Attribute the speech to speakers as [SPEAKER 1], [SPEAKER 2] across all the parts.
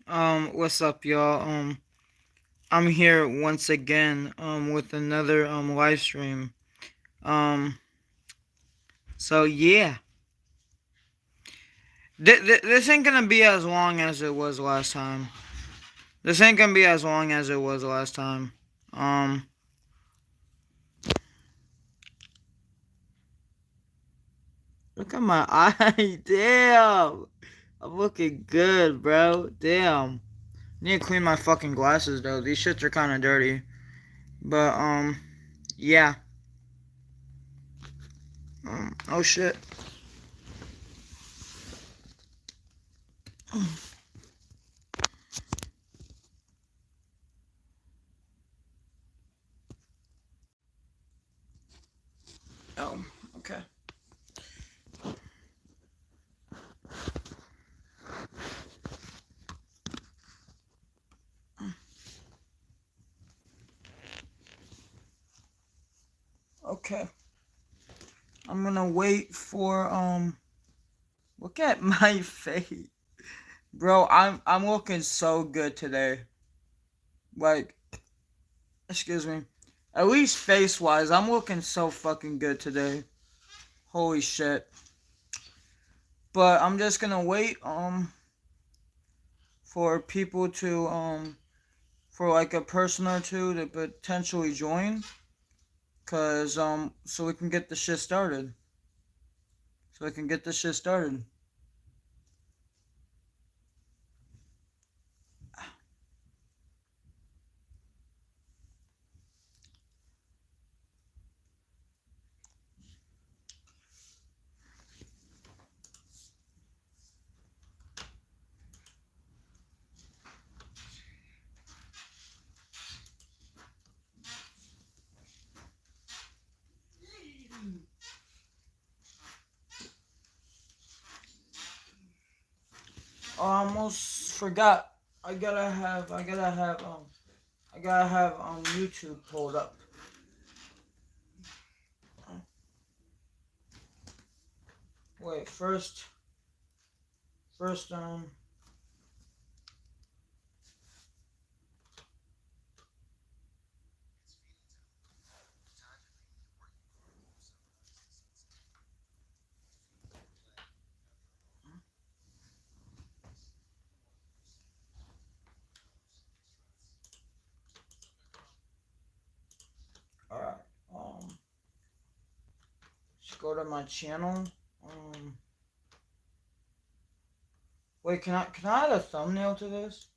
[SPEAKER 1] What's up, y'all? I'm here once again, with another, live stream. Um, so yeah. This ain't gonna be as long as it was last time. This ain't gonna be as long as it was last time. Um, Look at my eye. Damn. I'm looking good, bro. Damn. Need to clean my fucking glasses, though. These shits are kind of dirty. But, yeah. Oh shit. Oh, okay. Okay. I'm gonna wait for look at my face. Bro, I'm looking so good today. Like, excuse me. At least face wise, I'm looking so fucking good today. Holy shit. But I'm just gonna wait for people to for like a person or two to potentially join. Cause so we can get the shit started. So we can get this shit started. Oh, I almost forgot. I gotta have YouTube pulled up. Wait, first all right. Just go to my channel. Um, Wait, can I add a thumbnail to this?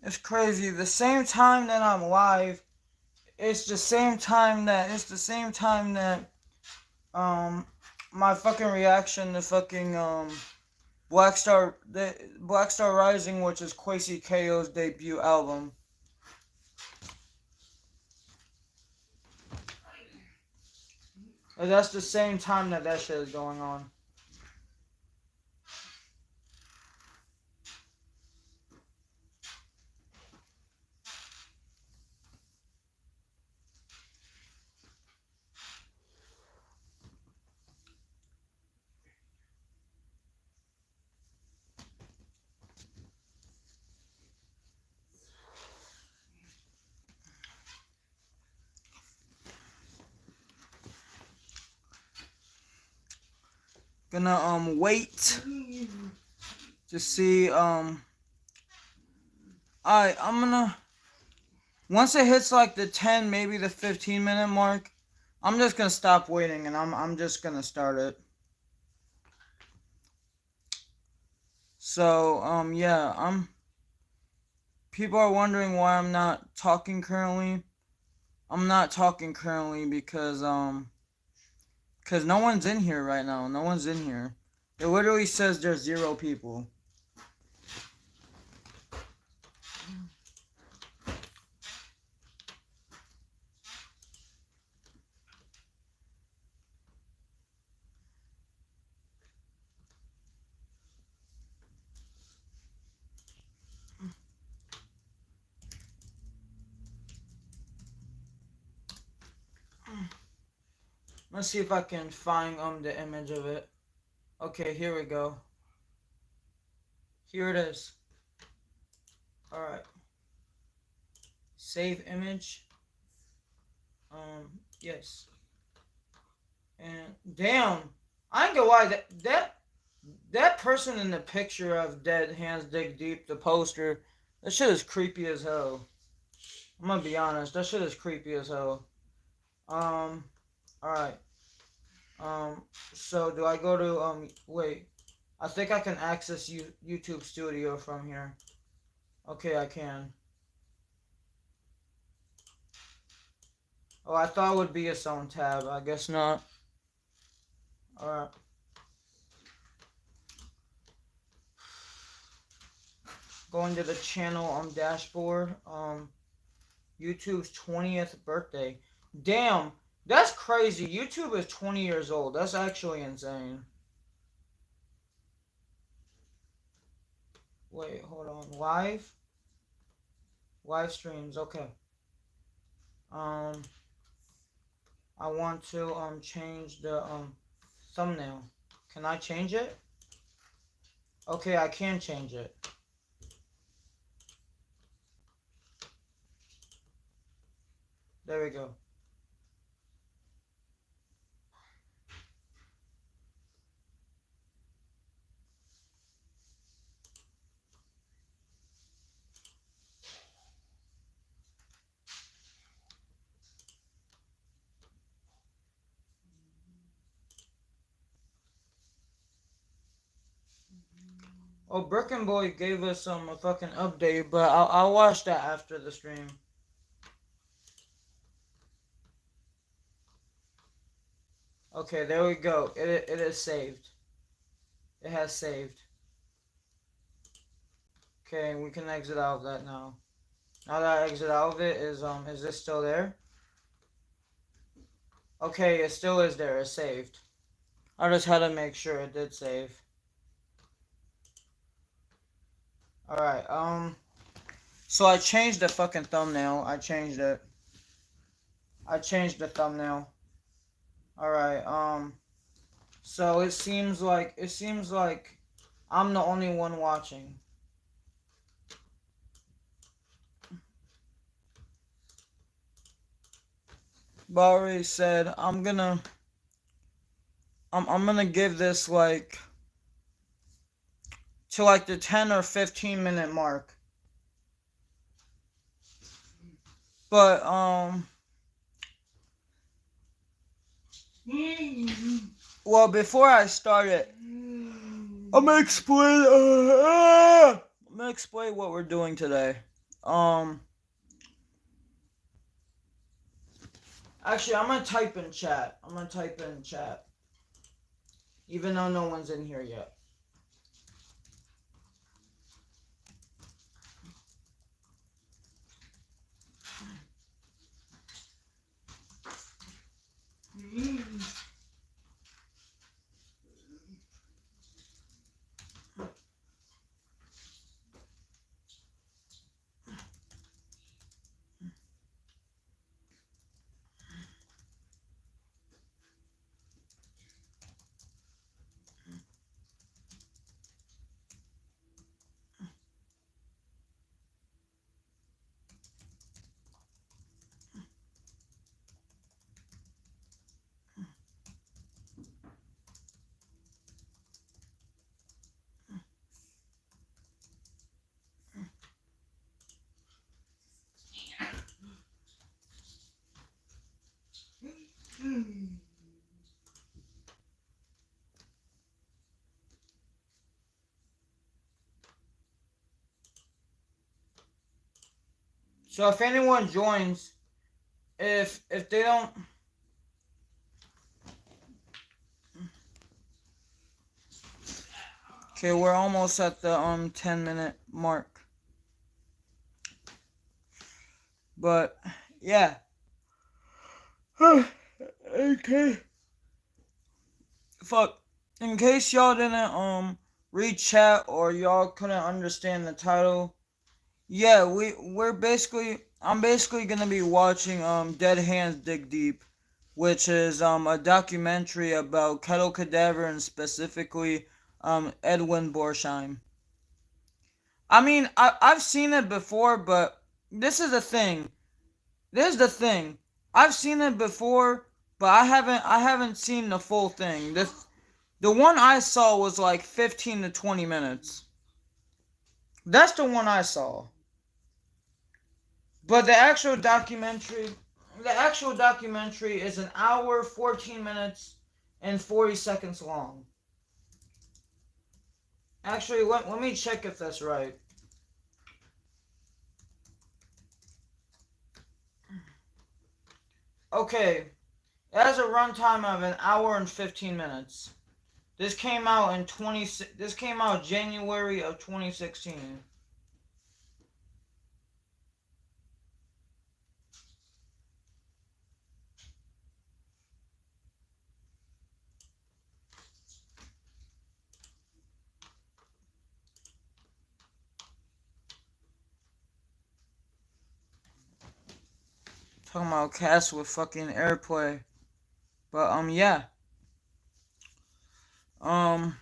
[SPEAKER 1] It's crazy. The same time that I'm live, it's the same time that um my fucking reaction to fucking Black Star Rising, which is Quasi KO's debut album. Like, that's the same time that shit is going on. Gonna wait to see Alright, I'm gonna once it hits like the 10, maybe the 15-minute mark, I'm just gonna stop waiting and I'm just gonna start it. So, yeah, people are wondering why I'm not talking currently. I'm not talking currently because no one's in here right now. No one's in here. It literally says there's 0 people. Let's see if I can find the image of it. Okay, here we go. Here it is. Alright. Save image. Yes. And damn, I ain't gonna lie, that person in the picture of Dead Hands Dig Deep, the poster, that shit is creepy as hell. I'm gonna be honest, that shit is creepy as hell. Alright. So do I go to, wait. I think I can access YouTube Studio from here. Okay, I can. Oh, I thought it would be its own tab. I guess not. Alright. Going to the channel dashboard. YouTube's 20th birthday. Damn, that's crazy. YouTube is 20 years old. That's actually insane. Wait, hold on. Live streams. Okay. I want to change the thumbnail. Can I change it? Okay, I can change it. There we go. Oh, Brooklyn Boy gave us a fucking update, but I'll watch that after the stream. Okay, there we go. It is saved. It has saved. Okay, we can exit out of that now. Now that I exit out of it, is this still there? Okay, it still is there. It's saved. I just had to make sure it did save. Alright, so I changed the fucking thumbnail. I changed it. I changed the thumbnail. Alright, so it seems like I'm the only one watching. Barry said I'm gonna give this like to like the 10 or 15 minute mark. But well, before I start it, I'm gonna explain what we're doing today. Actually, I'm gonna type in chat. Even though no one's in here yet. So if anyone joins, if they don't, okay, we're almost at the 10-minute mark. But yeah. Okay. Fuck. In case y'all didn't read chat or y'all couldn't understand the title, yeah, I'm basically gonna be watching Dead Hands Dig Deep. which is a documentary about Kettle Cadaver and specifically Edwin Borsheim. I mean, I've seen it before, but this is the thing. This is the thing. I've seen it before, but I haven't seen the full thing. The one I saw was like 15 to 20 minutes. That's the one I saw. But the actual documentary is an hour, 14 minutes, and 40 seconds long. Actually, let me check if that's right. Okay, it has a runtime of an hour and 15 minutes. This came out in 20. This came out January of 2016. Talking about cast with fucking airplay, but yeah. Um,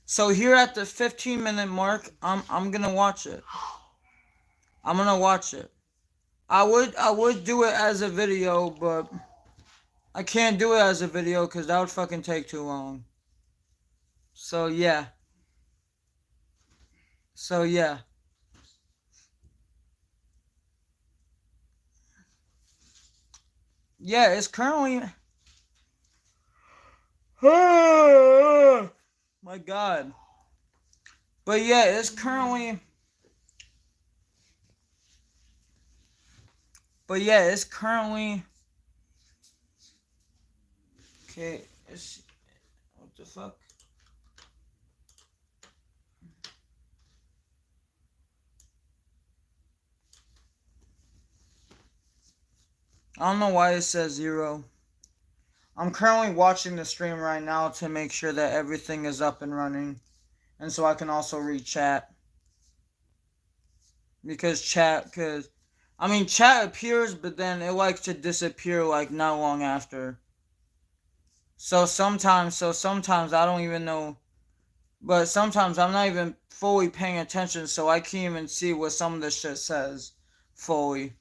[SPEAKER 1] so here at the 15-minute mark, I'm gonna watch it. I'm gonna watch it. I would do it as a video, but I can't do it as a video because that would fucking take too long. So yeah. So yeah. Yeah, it's currently my god. But yeah, it's currently okay, it's what the fuck? I don't know why it says 0. I'm currently watching the stream right now to make sure that everything is up and running. And so I can also read chat. Because I mean, chat appears, but then it likes to disappear like not long after. So sometimes I don't even know, but sometimes I'm not even fully paying attention, so I can't even see what some of this shit says fully.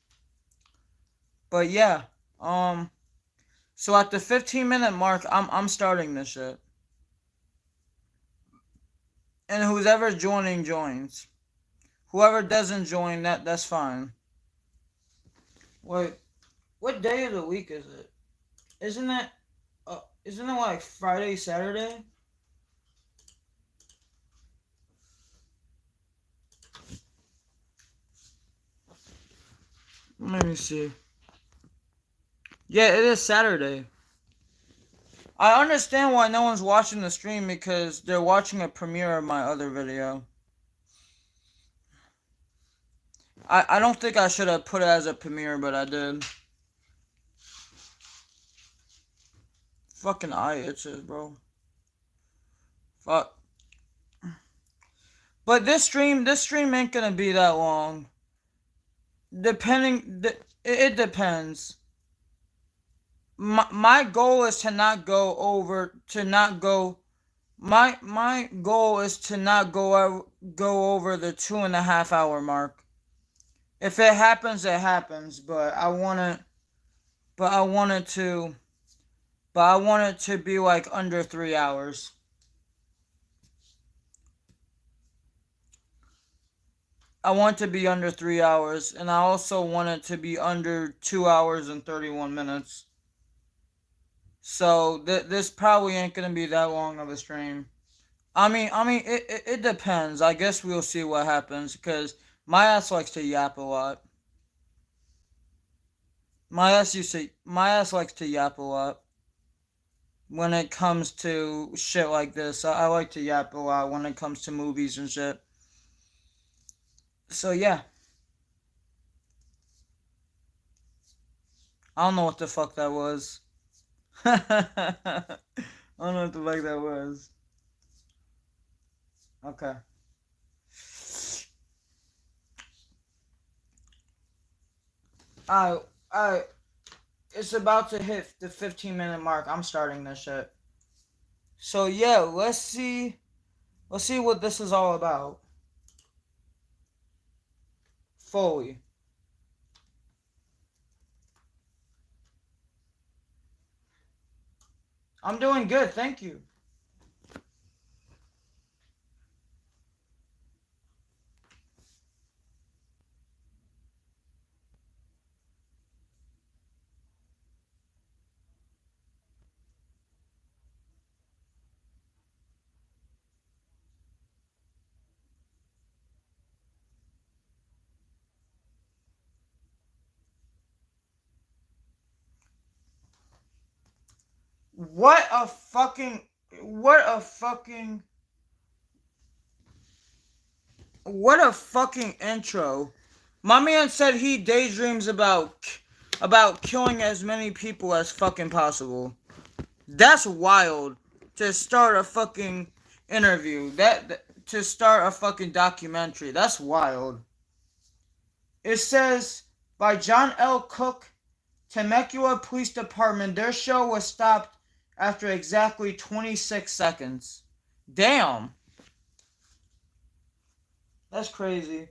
[SPEAKER 1] But yeah, so at the 15-minute mark, I'm starting this shit, and who's ever joining joins. Whoever doesn't join, that's fine. Wait, what day of the week is it? Isn't it? Isn't it like Friday, Saturday? Let me see. Yeah, it is Saturday. I understand why no one's watching the stream because they're watching a premiere of my other video. I don't think I should have put it as a premiere, but I did. Fucking eye itches, bro. Fuck. But this stream ain't gonna be that long. It depends. My goal is to not go over to not go. My goal is to not go over the 2.5 hour mark. If it happens, it happens. But I want it to, but I want it to be like under 3 hours. I want it to be under 3 hours, and I also want it to be under 2 hours and 31 minutes. So this probably ain't gonna be that long of a stream. I mean, it depends. I guess we'll see what happens because my ass likes to yap a lot. My ass likes to yap a lot when it comes to shit like this. I like to yap a lot when it comes to movies and shit. So yeah, I don't know what the fuck that was. I don't know what the fuck that was. Okay. I It's about to hit the 15-minute mark. I'm starting this shit. So yeah, let's see. Let's see what this is all about. Fully. I'm doing good, thank you. What a fucking what a fucking what a fucking intro. My man said he daydreams about killing as many people as fucking possible. That's wild to start a fucking interview. To start a fucking documentary. That's wild. It says by John L. Cook, Temecula Police Department. Their show was stopped after exactly 26 seconds. Damn. That's crazy.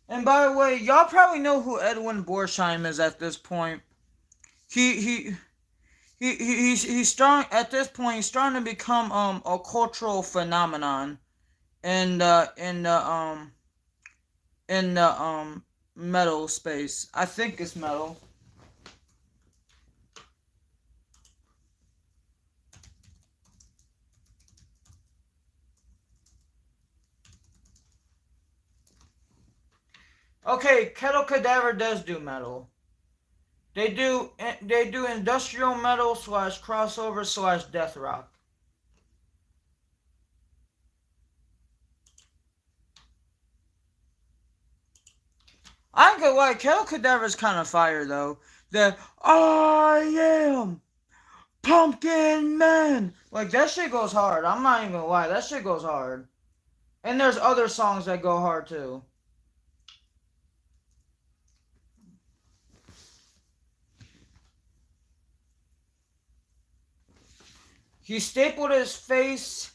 [SPEAKER 1] And by the way, y'all probably know who Edwin Borsheim is at this point. He he he's strong at this point. He's starting to become a cultural phenomenon in the metal space. I think it's metal. Okay, Kettle Cadaver does do metal. They do industrial metal slash crossover slash death rock. I ain't gonna lie, Kettle Cadaver's kind of fire though. The I am Pumpkin Man, like that shit goes hard. I'm not even gonna lie, that shit goes hard. And there's other songs that go hard too. He stapled his face,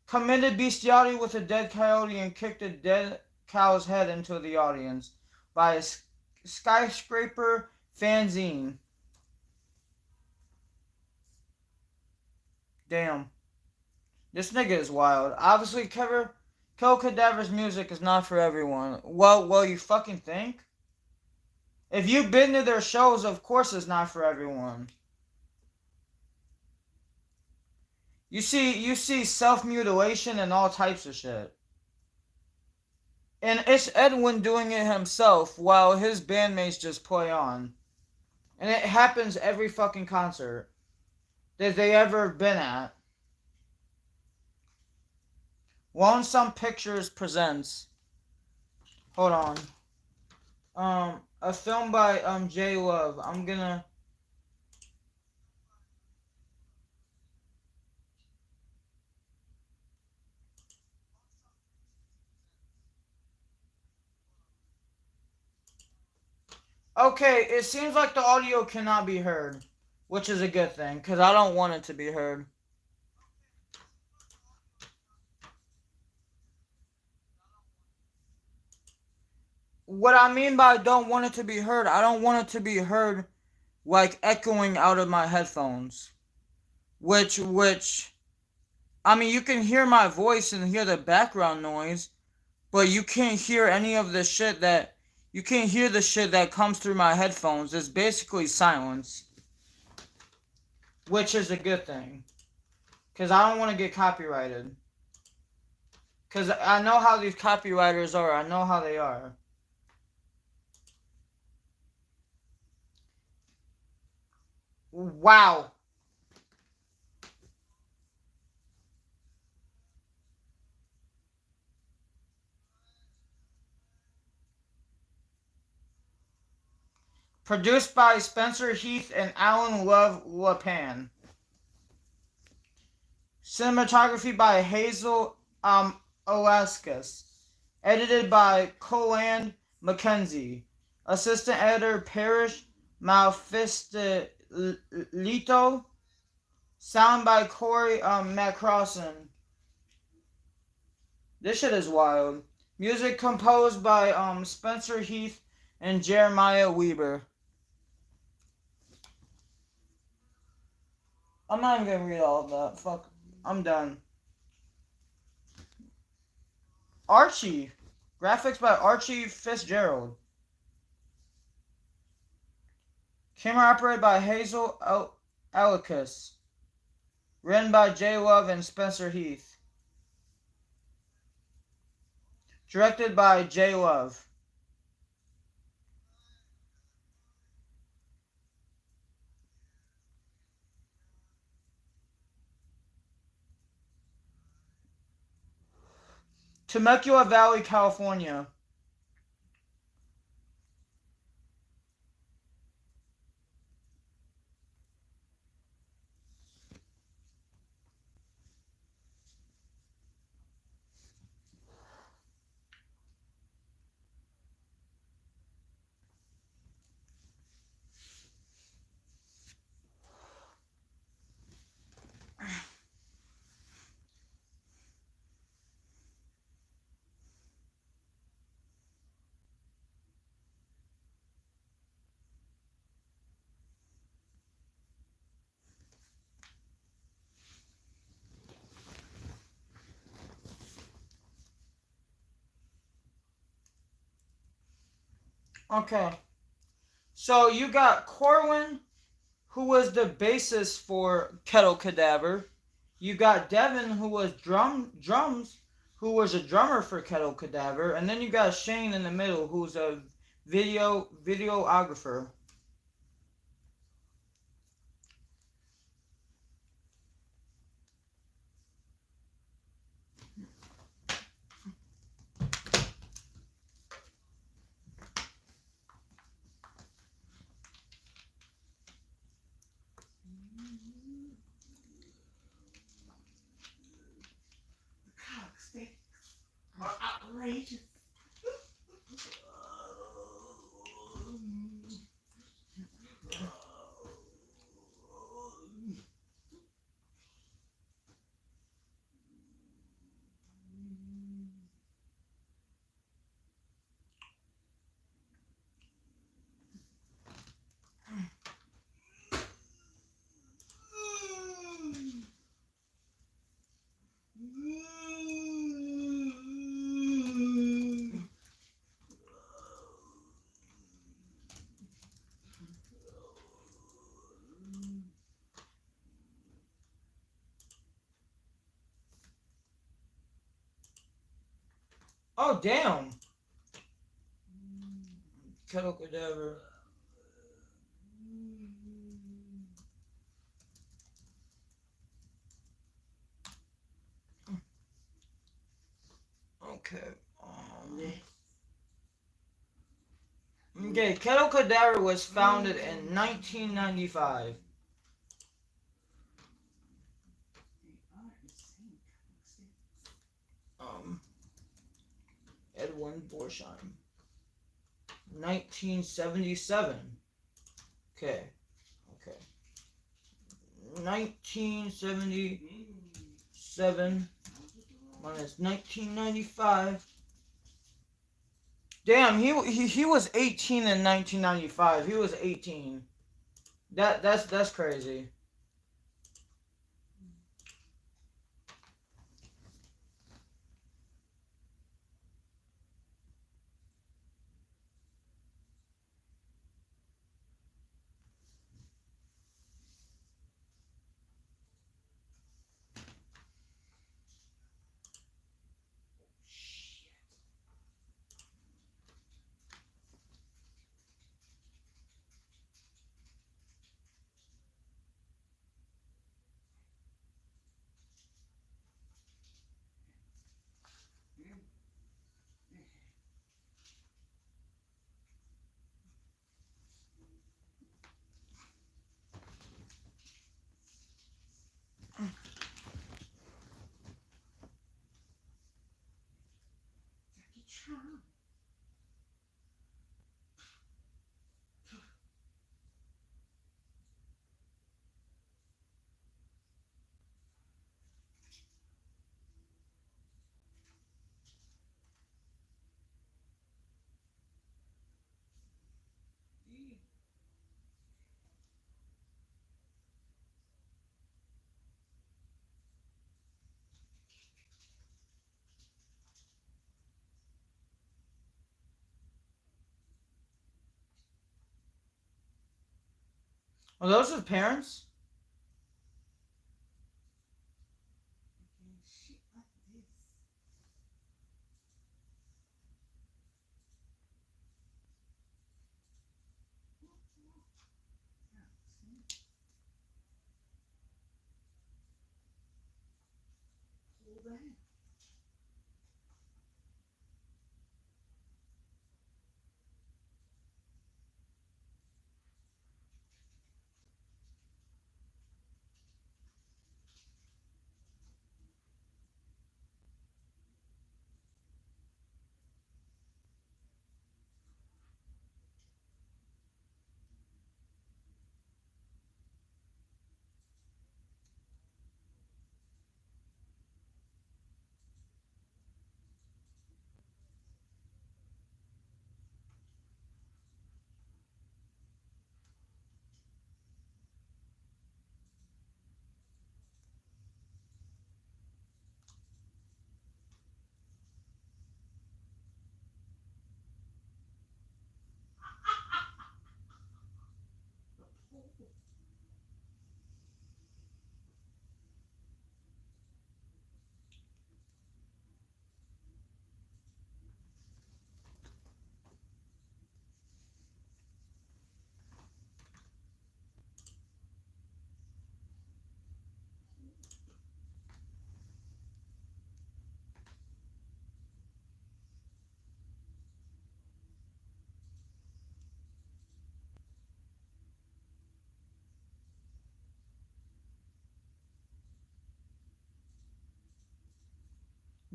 [SPEAKER 1] committed bestiality with a dead coyote, and kicked a dead cow's head into the audience by a skyscraper fanzine. Damn. This nigga is wild. Obviously, Kel Cadaver's music is not for everyone. Well, you fucking think? If you've been to their shows, of course it's not for everyone. You see self mutilation and all types of shit. And it's Edwin doing it himself while his bandmates just play on. And it happens every fucking concert that they ever been at. Lonesome Pictures presents. Hold on. A film by J Love. I'm gonna. Okay, it seems like the audio cannot be heard, which is a good thing, because I don't want it to be heard. What I mean by don't want it to be heard, I don't want it to be heard like echoing out of my headphones. Which, I mean, you can hear my voice and hear the background noise, but you can't hear any of the shit that. You can't hear the shit that comes through my headphones. It's basically silence. Which is a good thing. Because I don't want to get copyrighted. Because I know how these copywriters are. I know how they are. Wow. Produced by Spencer Heath and Alan Love Lapan. Cinematography by Hazel Alaskis. Edited by Coland Mackenzie. Assistant editor Parrish Malfistelito. Sound by Corey McCrossan. This shit is wild. Music composed by Spencer Heath and Jeremiah Weber. I'm not even gonna read all of that. Fuck. I'm done. Archie. Graphics by Archie Fitzgerald. Camera operated by Hazel Alicus. Written by J Love and Spencer Heath. Directed by J Love. Temecula Valley, California. Okay. So you got Corwin, who was the bassist for Kettle Cadaver. You got Devin, who was drums, who was a drummer for Kettle Cadaver, and then you got Shane in the middle, who's a videographer. Outrageous. Oh, damn. Kettle Cadaver. Okay. Okay, Kettle Cadaver was founded in 1995. Edwin Borsheim. 1977. Okay. 1977 minus 1995. Damn, he was 18 in 1995. He was 18. That's crazy. Are those his parents?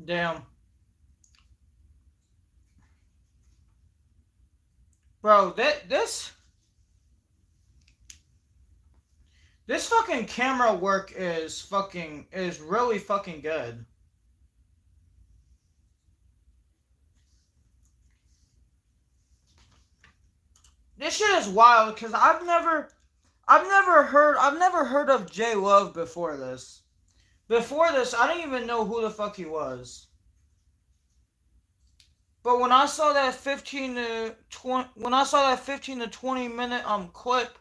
[SPEAKER 1] Damn. Bro, this fucking camera work is really fucking good. This shit is wild because I've never heard of J Love before this. Before this, I didn't even know who the fuck he was. But when I saw that 15 to 20 minute clip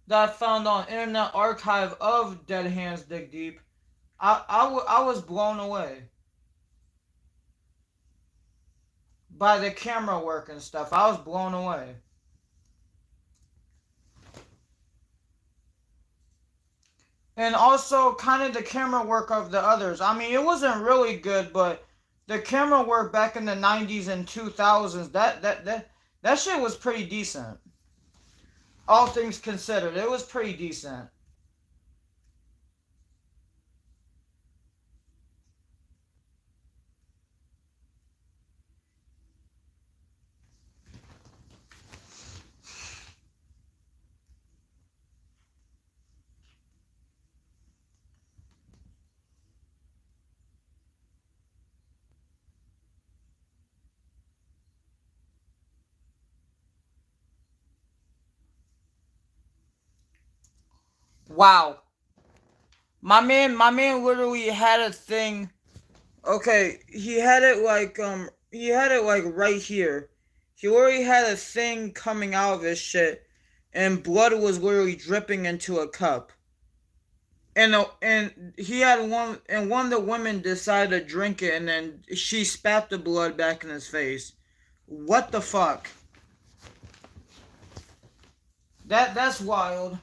[SPEAKER 1] that I found on Internet Archive of Dead Hands Dig Deep, I was blown away by the camera work and stuff. I was blown away. And also kind of the camera work of the others. I mean, it wasn't really good, but the camera work back in the 90s and 2000s, that shit was pretty decent. All things considered, it was pretty decent. Wow. My man literally had a thing. Okay, he had it like right here. He already had a thing coming out of his shit, and blood was literally dripping into a cup. And he had one, and one of the women decided to drink it, and then she spat the blood back in his face. What the fuck? That's wild.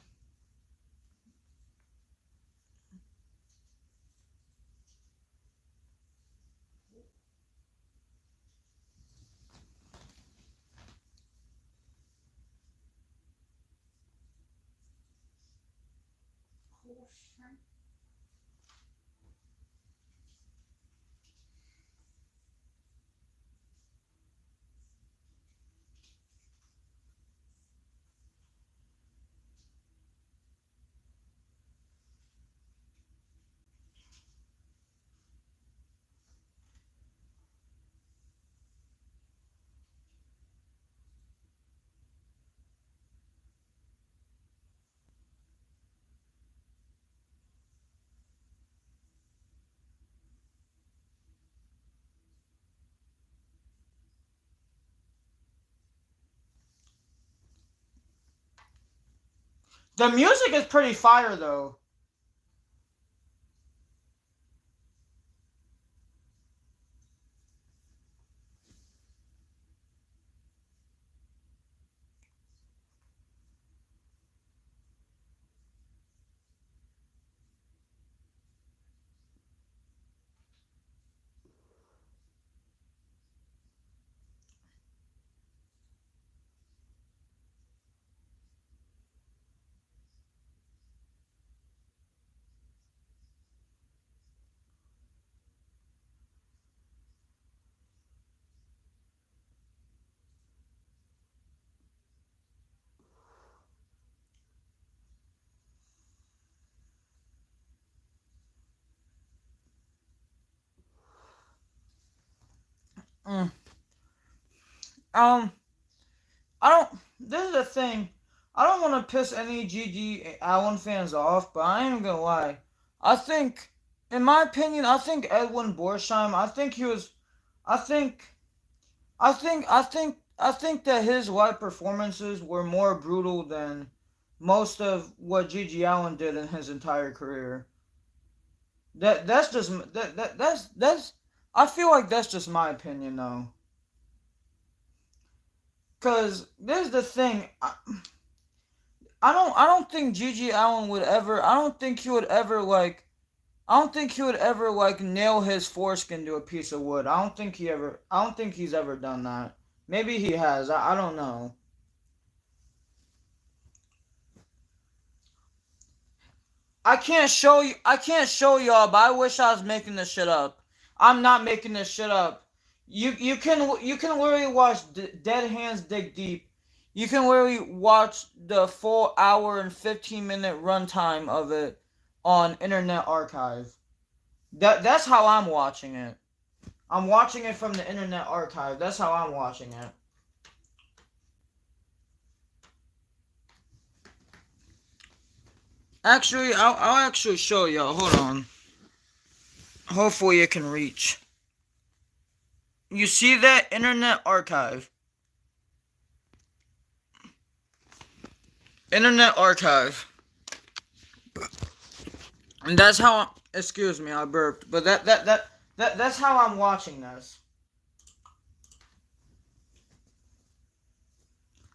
[SPEAKER 1] The music is pretty fire though. Mm. Um, I don't. This is the thing. I don't want to piss any GG Allen fans off, but I ain't gonna lie. I think, in my opinion, I think Edwin Borsheim. I think he was. I think. I think that his live performances were more brutal than most of what Gigi Allen did in his entire career. That's just that's. I feel like that's just my opinion though. Cause this is the thing. I don't think Gigi Allen would ever. I don't think he would ever like. I don't think he would ever like nail his foreskin to a piece of wood. I don't think he ever. I don't think he's ever done that. Maybe he has. I don't know. I can't show you. I can't show y'all, but I wish I was making this shit up. I'm not making this shit up. You can literally watch Dead Hands Dig Deep. You can literally watch the full hour and 15-minute runtime of it on Internet Archive. That's how I'm watching it. I'm watching it from the Internet Archive. That's how I'm watching it. Actually, I'll actually show y'all. Hold on. Hopefully it can reach. You see that Internet Archive? Internet Archive. And that's how. Excuse me, I burped. But that's how I'm watching this.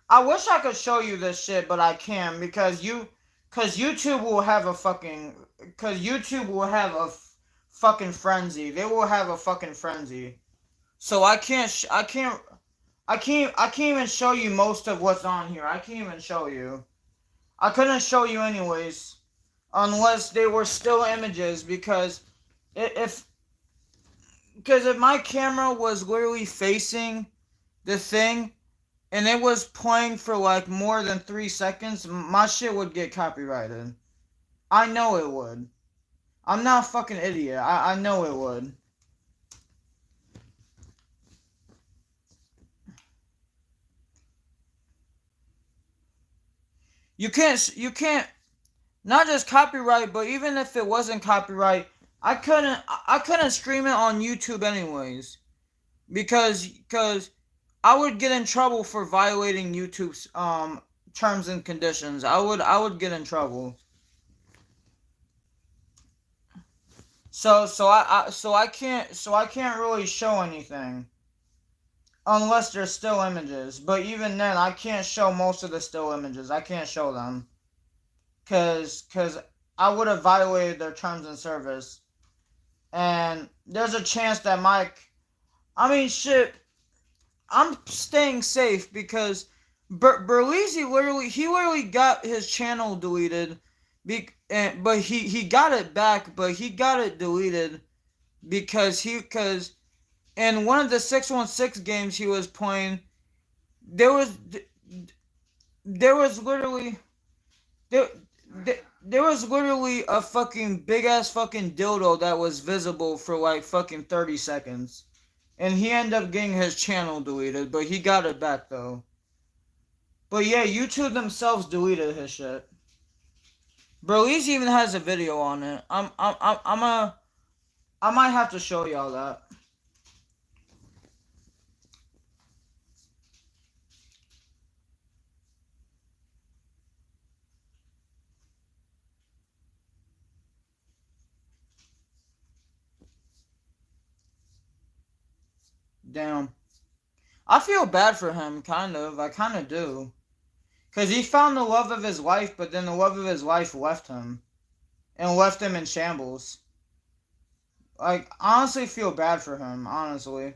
[SPEAKER 1] I wish I could show you this shit, but I can't cause YouTube will have a fucking, cause YouTube will have a fucking frenzy. They will have a fucking frenzy. So I can't even show you most of what's on here. I can't even show you. I couldn't show you anyways, unless they were still images if because if my camera was literally facing the thing and it was playing for like more than 3 seconds, my shit would get copyrighted. I know it would. I'm not a fucking idiot. I know it would. You can't not just copyright, but even if it wasn't copyright, I couldn't stream it on YouTube anyways because I would get in trouble for violating YouTube's terms and conditions. I would get in trouble. So I can't really show anything unless there's still images. But even then, I can't show most of the still images. I can't show them cause I would have violated their terms and service. And there's a chance that I mean shit. I'm staying safe because Berlizzi literally got his channel deleted, but he got it back, but he got it deleted because in one of the 616 games he was playing, there was there was literally there, there was literally a fucking big ass fucking dildo that was visible for like fucking 30 seconds. And he ended up getting his channel deleted, but he got it back though. But yeah, YouTube themselves deleted his shit. Broly's even has a video on it. I might have to show y'all that. Damn. I feel bad for him, kind of. I kind of do. Because he found the love of his life, but then the love of his life left him. And left him in shambles. Like, honestly feel bad for him, honestly.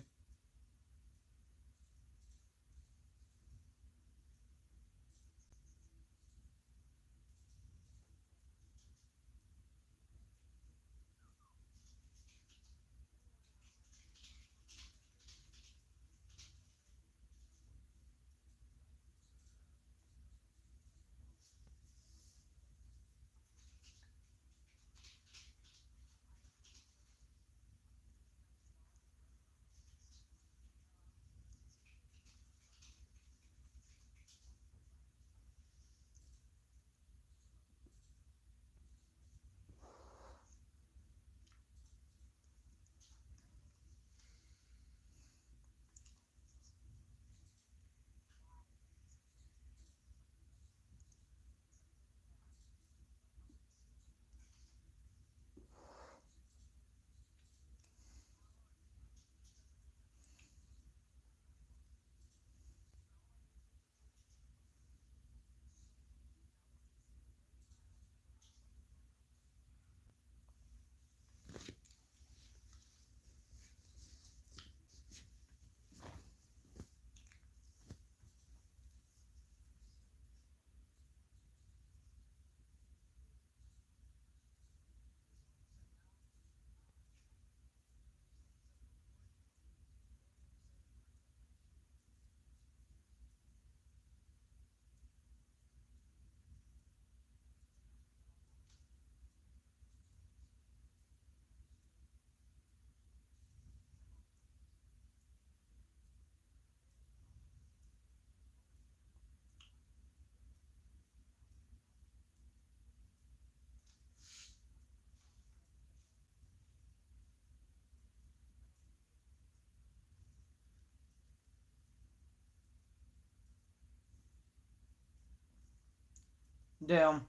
[SPEAKER 1] Damn.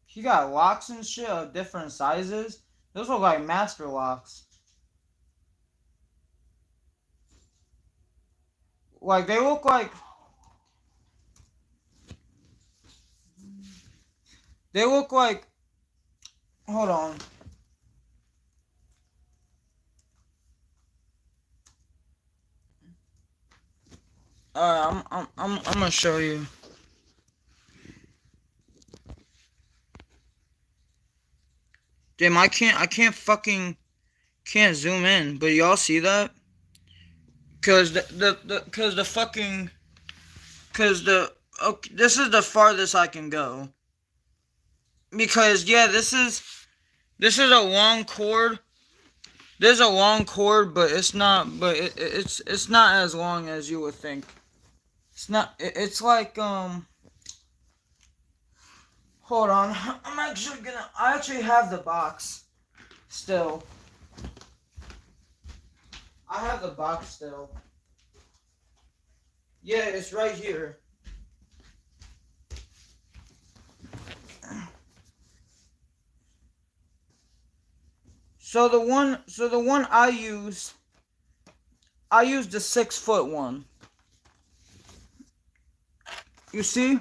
[SPEAKER 1] He got locks and shit of different sizes. Those look like master locks. Like, they look like... They look like... Hold on. I'm gonna show you. Damn, can't zoom in, but y'all see that? Cause cause the fucking, cause the, okay, this is the farthest I can go. Because, yeah, this is a long cord. There's a long cord, but it's not as long as you would think. It's not, it's like, hold on. I actually have the box still. I have the box still. Yeah, it's right here. So the one I used the 6 foot one. You see?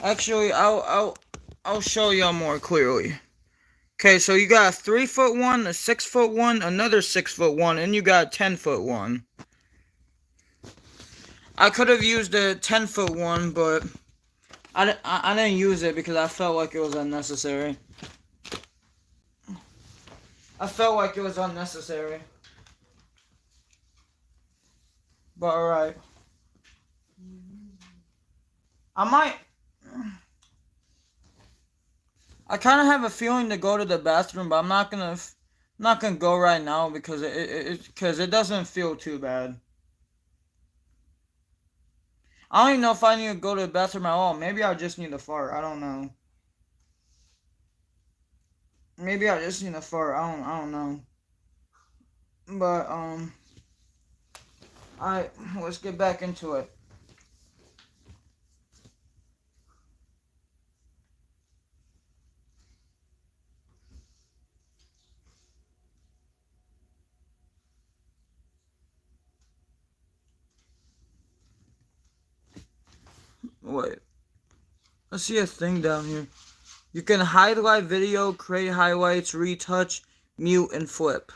[SPEAKER 1] Actually, I'll show y'all more clearly. Okay, so you got a 3 foot one, a 6 foot one, another 6 foot one, and you got a 10 foot one. I could have used a 10 foot one, but I didn't use it because I felt like it was unnecessary. I felt like it was unnecessary. But alright. I might. I kind of have a feeling to go to the bathroom, but I'm not gonna go right now because it doesn't feel too bad. I don't even know if I need to go to the bathroom at all. Maybe I just need to fart. I don't know. Maybe I just need to fart. I don't know. But Alright, let's get back into it. Wait, I see a thing down here. You can highlight video, create highlights, retouch, mute, and flip.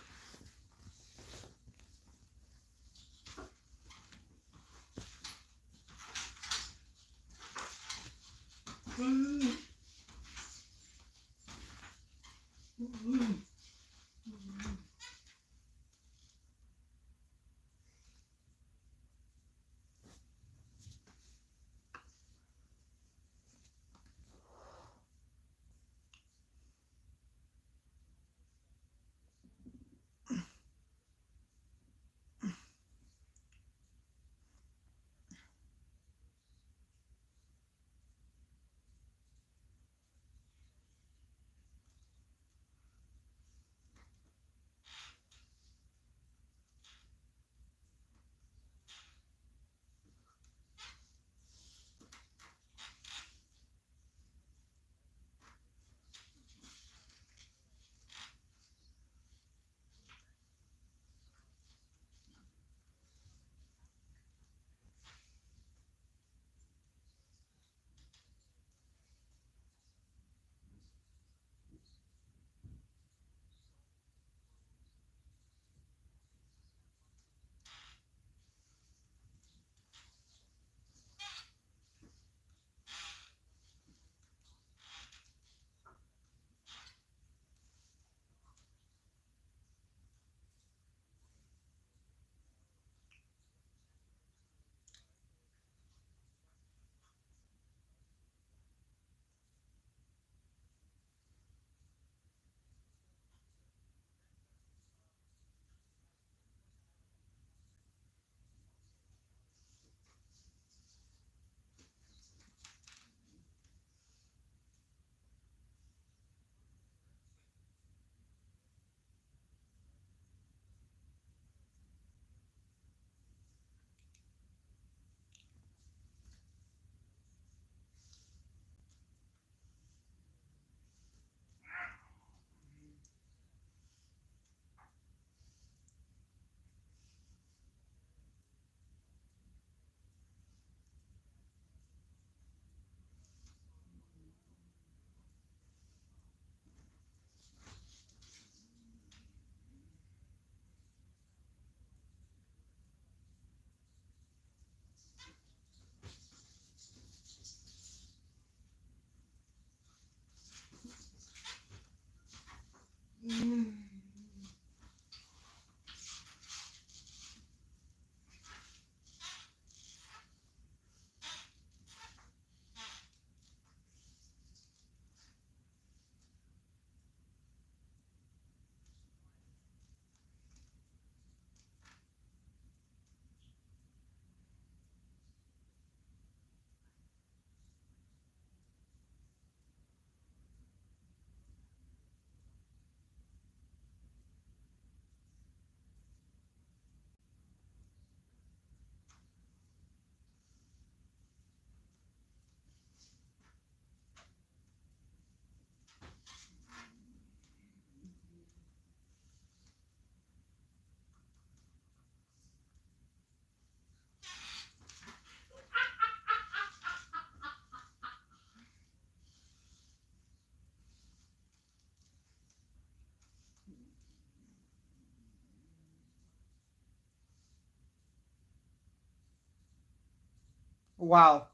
[SPEAKER 1] Wow.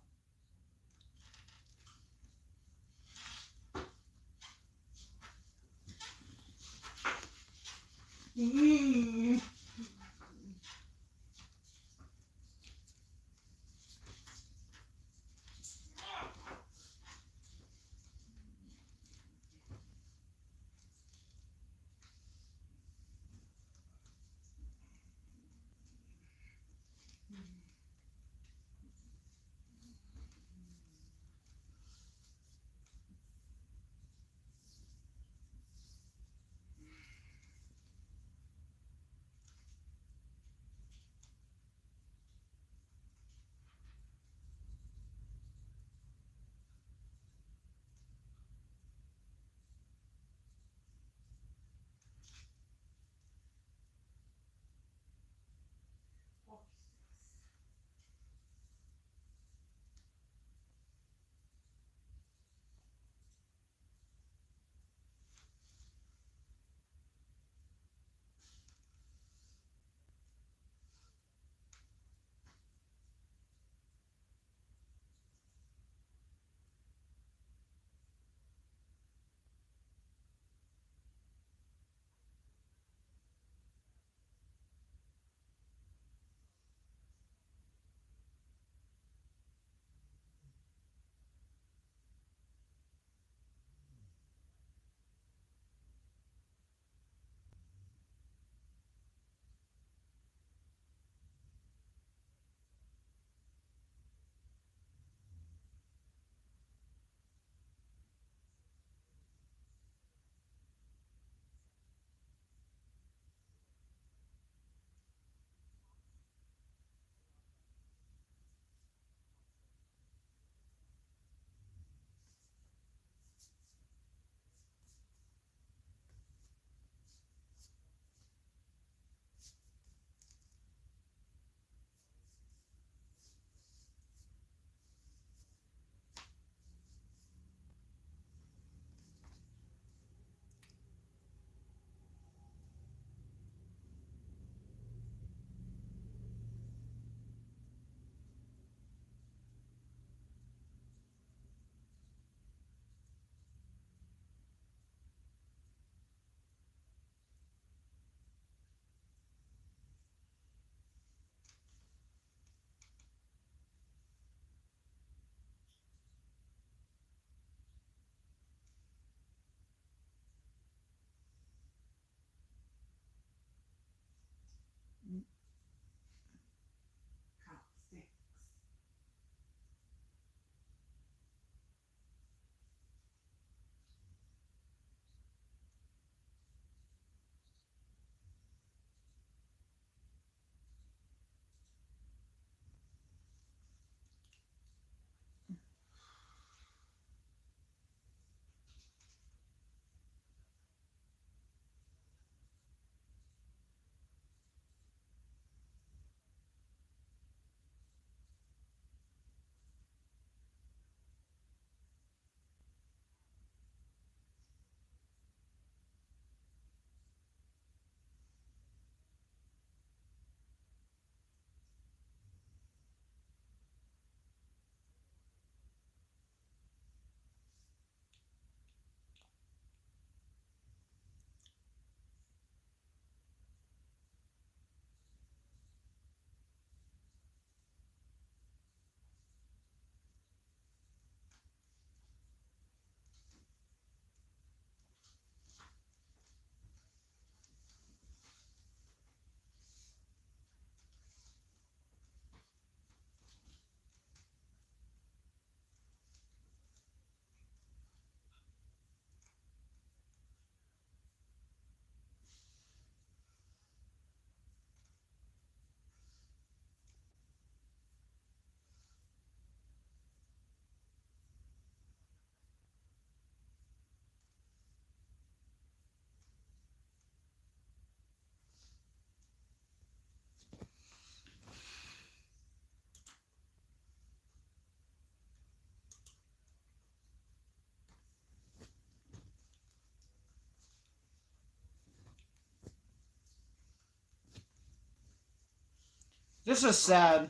[SPEAKER 1] This is sad.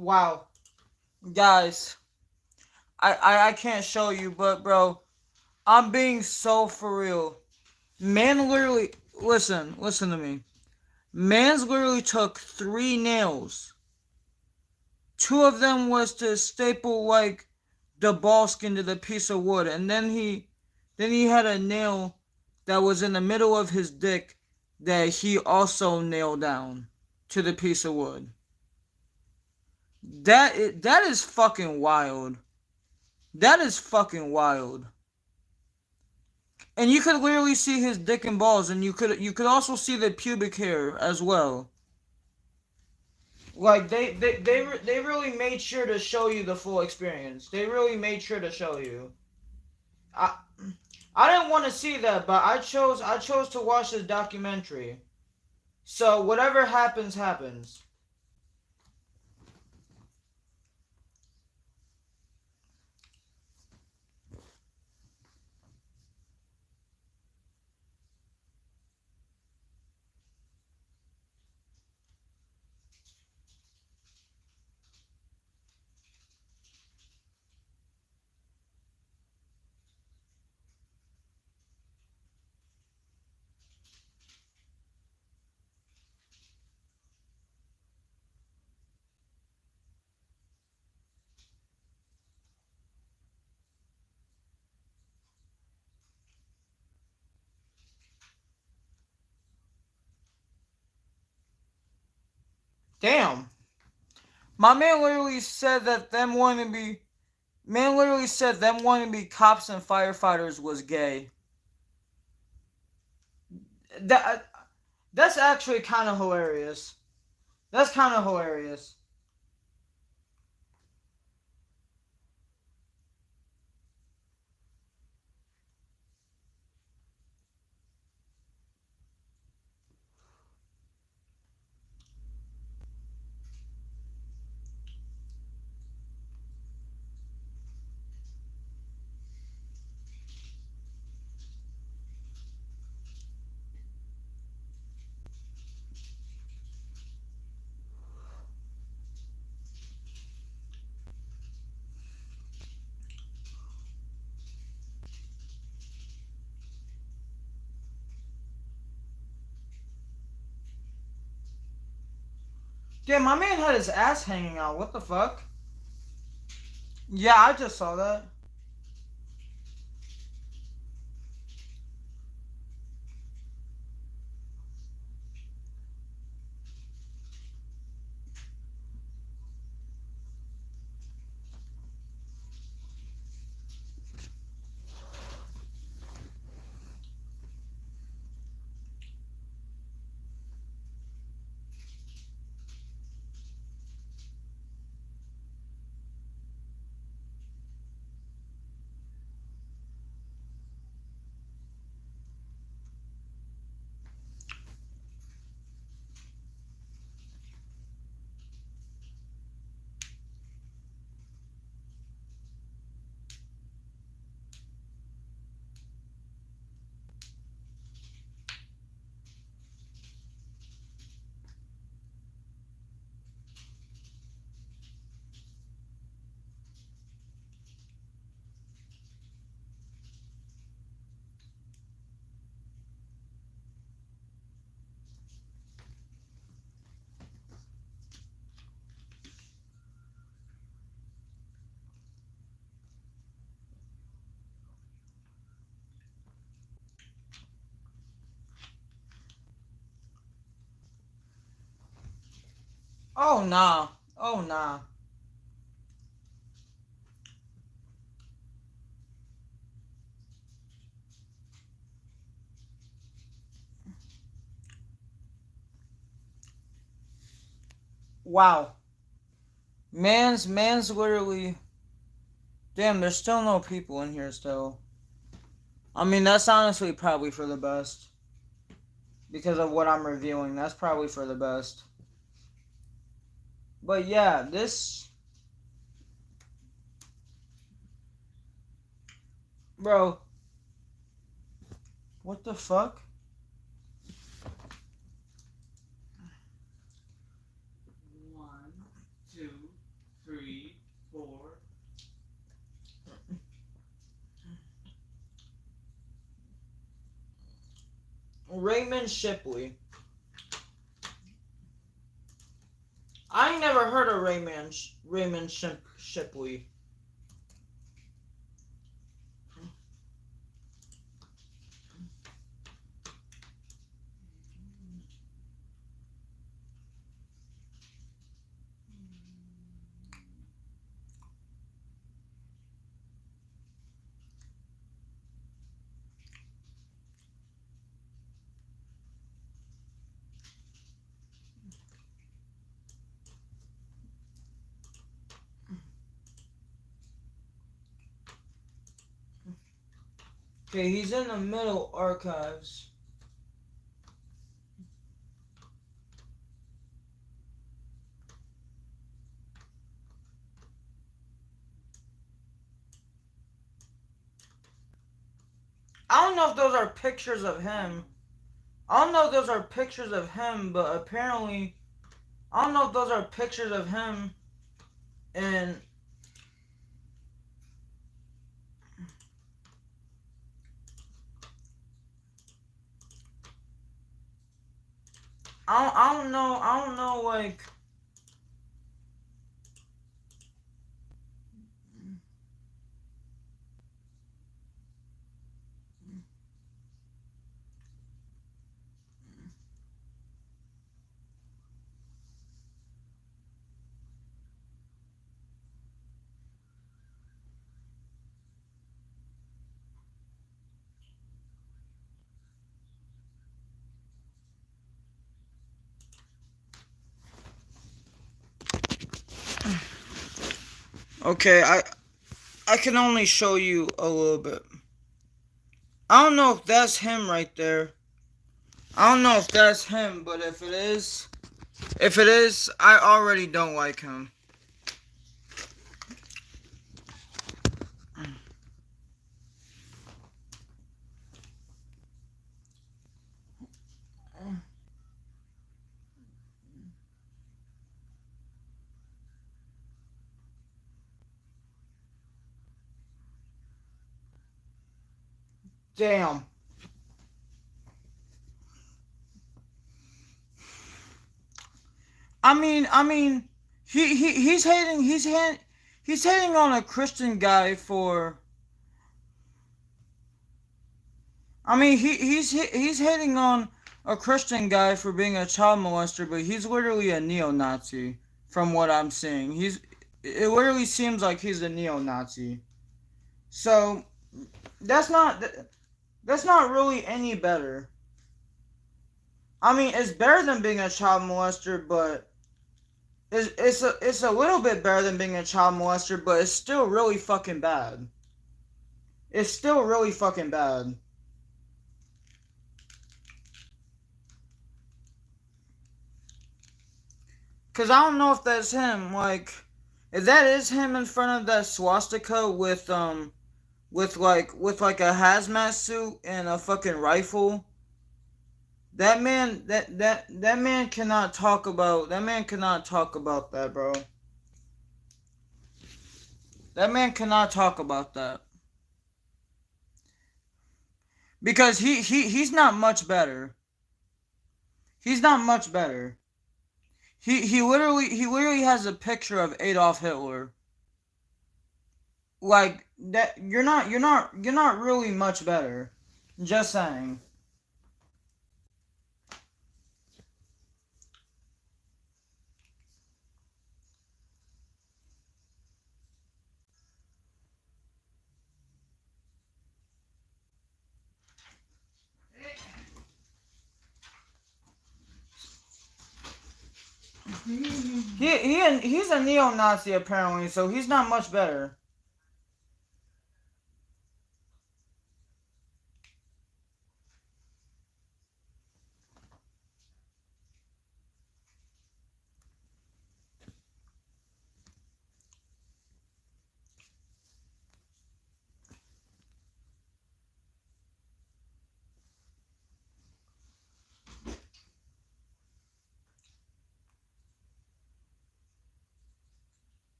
[SPEAKER 1] Wow. Guys, I can't show you, but bro, I'm being so for real. Man literally, listen to me. Man's literally took 3 nails. Two of them was to staple like the ball skin to the piece of wood, and then he had a nail that was in the middle of his dick that he also nailed down to the piece of wood. That is fucking wild. That is fucking wild. And you could literally see his dick and balls, and you could also see the pubic hair as well. Like they really made sure to show you the full experience. They really made sure to show you. I I didn't want to see that, but I chose to watch this documentary. So whatever happens, happens. Damn. My man literally said that them wanting to be man literally said them wanting to be cops and firefighters was gay. That that's actually kind of hilarious. That's kind of hilarious. Damn, my man had his ass hanging out. What the fuck? Yeah, I just saw that. Oh nah. Oh nah. Wow. Man's literally. Damn, there's still no people in here still. I mean, that's honestly probably for the best. Because of what I'm reviewing. That's probably for the best. But yeah, this. Bro. What the fuck?
[SPEAKER 2] One, two,
[SPEAKER 1] Raymond Shipley. I ain't never heard of Raymond Shipley. Okay, he's in the middle archives. I don't know if those are pictures of him. I don't know if those are pictures of him, but apparently, I don't know if those are pictures of him. And I don't know, like. Okay, I can only show you a little bit. I don't know if that's him right there. I don't know if that's him, but if it is, I already don't like him. Damn. I mean, he's hating on a Christian guy for. I mean, he's hating on a Christian guy for being a child molester, but he's literally a neo-Nazi. From what I'm seeing, it literally seems like he's a neo-Nazi. So that's not that's not really any better. I mean, it's better than being a child molester, but it's a little bit better than being a child molester, but it's still really fucking bad. It's still really fucking bad. Cause I don't know if that's him. Like, if that is him in front of that swastika with like a hazmat suit and a fucking rifle, that man cannot talk about that, bro. That man cannot talk about that. Because he's not much better. He's not much better. He literally has a picture of Adolf Hitler. Like that you're not really much better. Just saying. He's a neo-Nazi apparently, so he's not much better.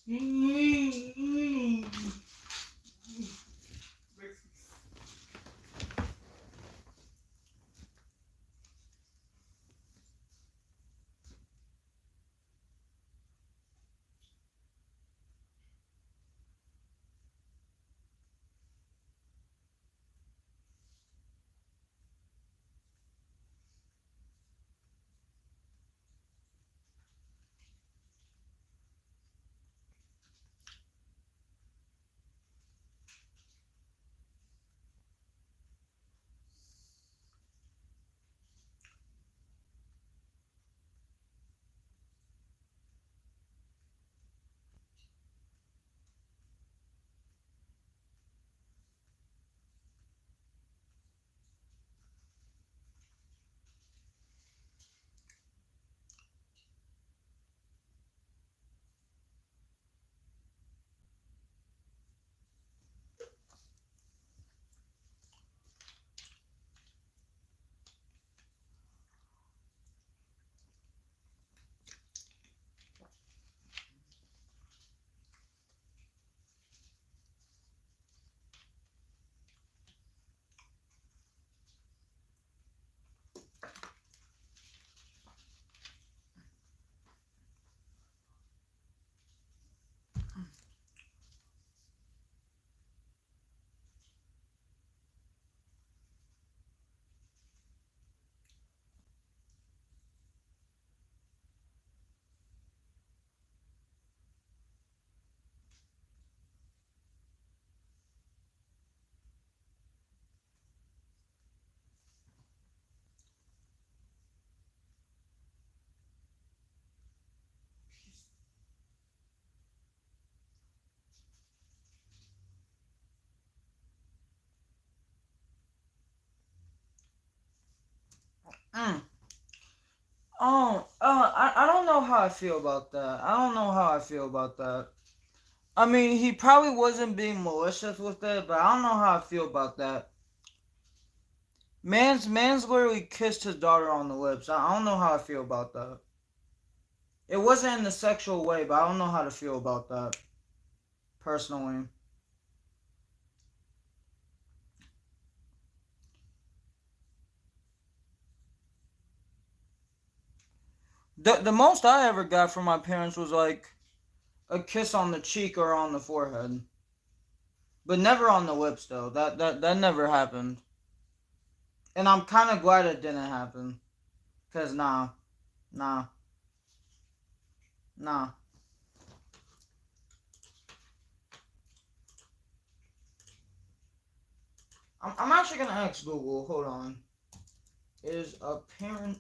[SPEAKER 1] Mm. I don't know how I feel about that. I don't know how I feel about that. I mean, he probably wasn't being malicious with it, but I don't know how I feel about that. Man's literally kissed his daughter on the lips. I don't know how I feel about that. It wasn't in a sexual way, but I don't know how to feel about that personally. The most I ever got from my parents was like a kiss on the cheek or on the forehead, but never on the lips though. That never happened, and I'm kind of glad it didn't happen. Cause nah, nah. I'm actually gonna ask Google. Hold on. Is a parent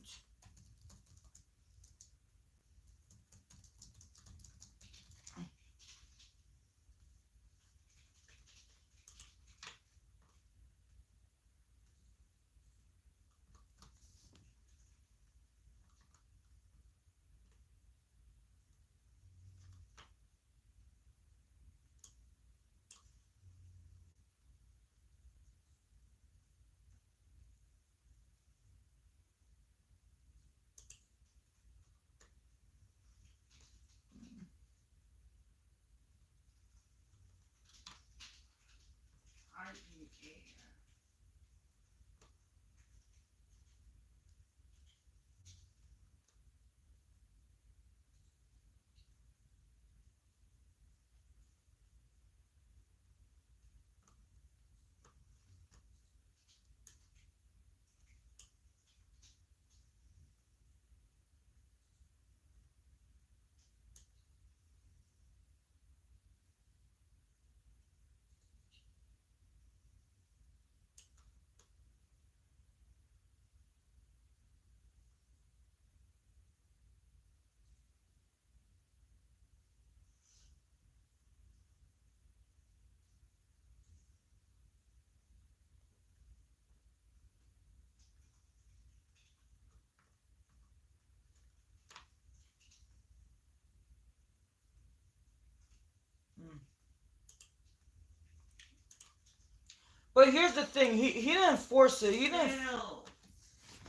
[SPEAKER 1] But here's the thing. He didn't force it. He didn't.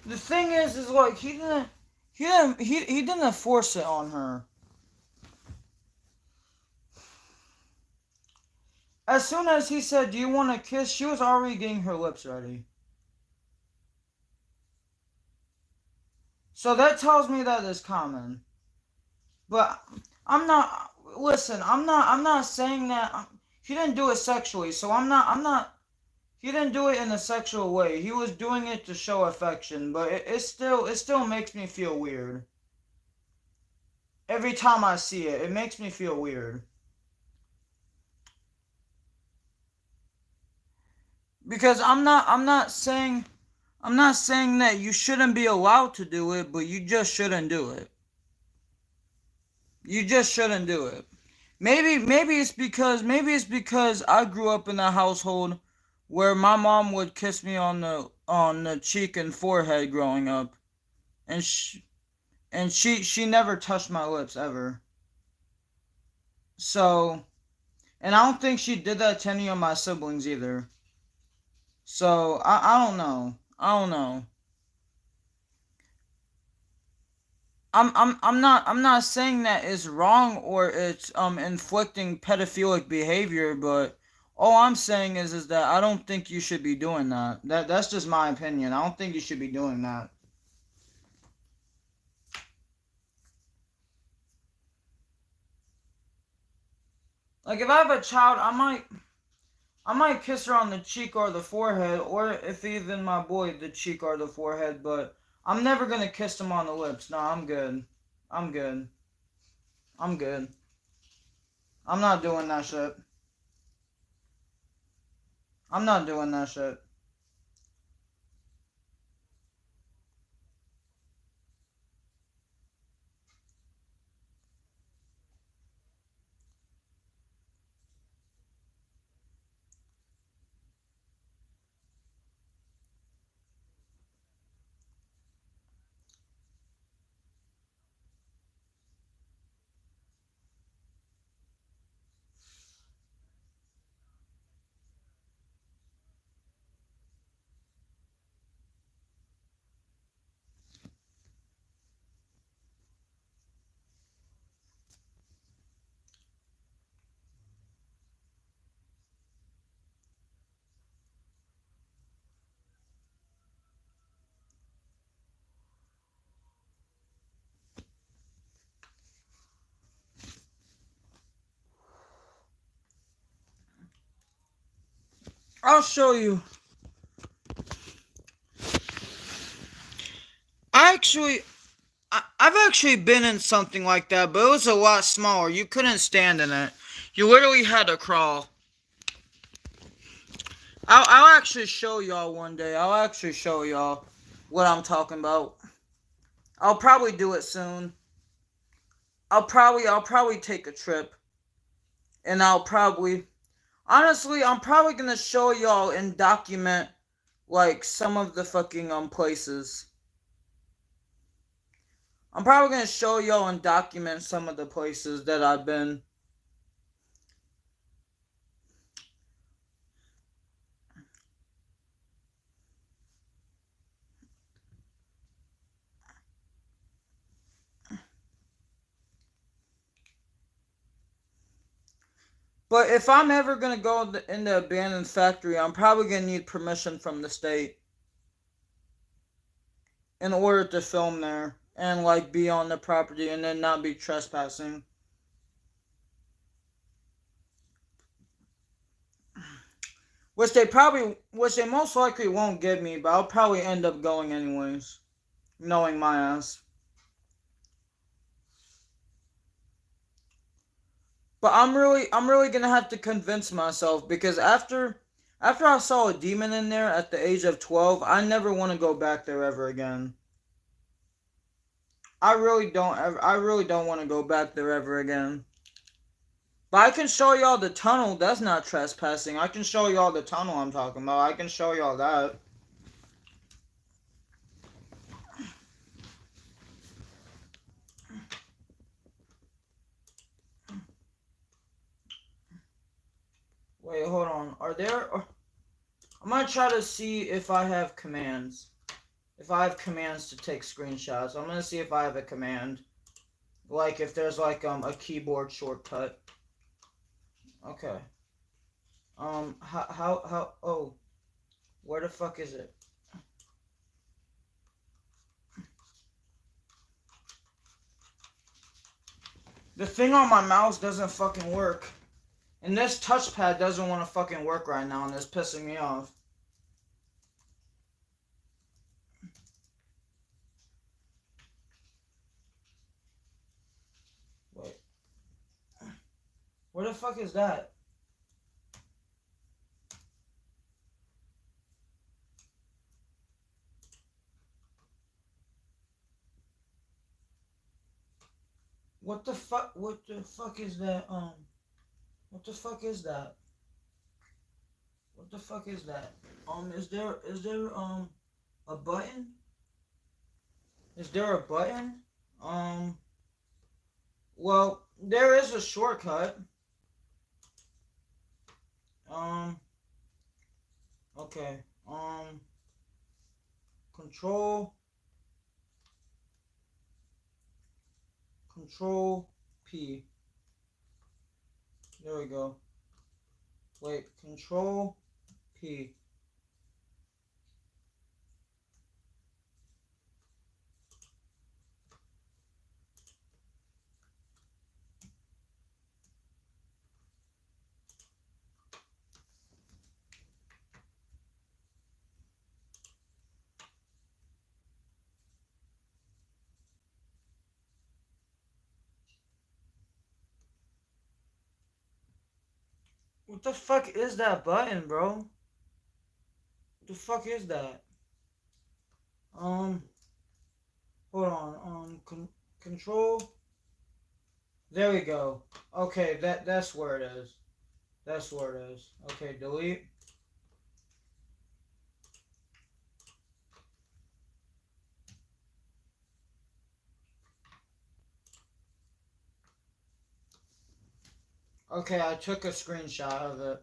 [SPEAKER 1] The thing is like he didn't force it on her. as soon as he said, "Do you want to kiss?" she was already getting her lips ready. So that tells me that it's common. But I'm not. Listen, I'm not. I'm not saying that he didn't do it sexually. So I'm not. I'm not. He didn't do it in a sexual way. He was doing it to show affection. But it still makes me feel weird. Every time I see it, it makes me feel weird. Because I'm not saying that you shouldn't be allowed to do it, but you just shouldn't do it. You just shouldn't do it. Maybe it's because I grew up in a household where my mom would kiss me on the cheek and forehead growing up, and she never touched my lips ever. So, and I don't think she did that to any of my siblings either. So I don't know. I don't know. I'm not saying that it's wrong or it's inflicting pedophilic behavior, but all I'm saying is that I don't think you should be doing that. That's just my opinion. I don't think you should be doing that. Like if I have a child, I might kiss her on the cheek or the forehead, or if even my boy, the cheek or the forehead, but I'm never gonna kiss him on the lips. No, I'm good. I'm good. I'm good. I'm not doing that shit. I'm not doing that shit. I'll show you. I actually, I've actually been in something like that, but it was a lot smaller. You couldn't stand in it. You literally had to crawl. I'll actually show y'all one day. I'll actually show y'all what I'm talking about. I'll probably do it soon. I'll probably take a trip, and I'll probably, honestly, I'm probably gonna show y'all and document like some of the fucking places. I'm probably gonna show y'all and document some of the places that I've been. But if I'm ever gonna go in the abandoned factory, I'm probably gonna need permission from the state in order to film there and like be on the property and then not be trespassing. Which they most likely won't give me, but I'll probably end up going anyways, knowing my ass. But I'm really gonna have to convince myself because after I saw a demon in there at the age of 12, I never want to go back there ever again. I really don't want to go back there ever again. But I can show y'all the tunnel. That's not trespassing. I can show y'all the tunnel I'm talking about. I can show y'all that. Wait, hold on. Are there? I'm gonna try to see if I have commands. If I have commands to take screenshots. I'm gonna see if I have a command. Like if there's like a keyboard shortcut. Okay. Oh, where the fuck is it? The thing on my mouse doesn't fucking work. And this touchpad doesn't want to fucking work right now, and it's pissing me off. Wait. Where the fuck is that? What the fuck? What the fuck is that? What the fuck is that? What the fuck is that? Is there a button? Is there a button? Um, well, there is a shortcut. Um, okay. Control, Control P. There we go. Wait, Control P. What the fuck is that button, bro? What the fuck is that? Um, hold on. Control. There we go. Okay, that's where it is. That's where it is. Okay, delete. Okay, I took a screenshot of it.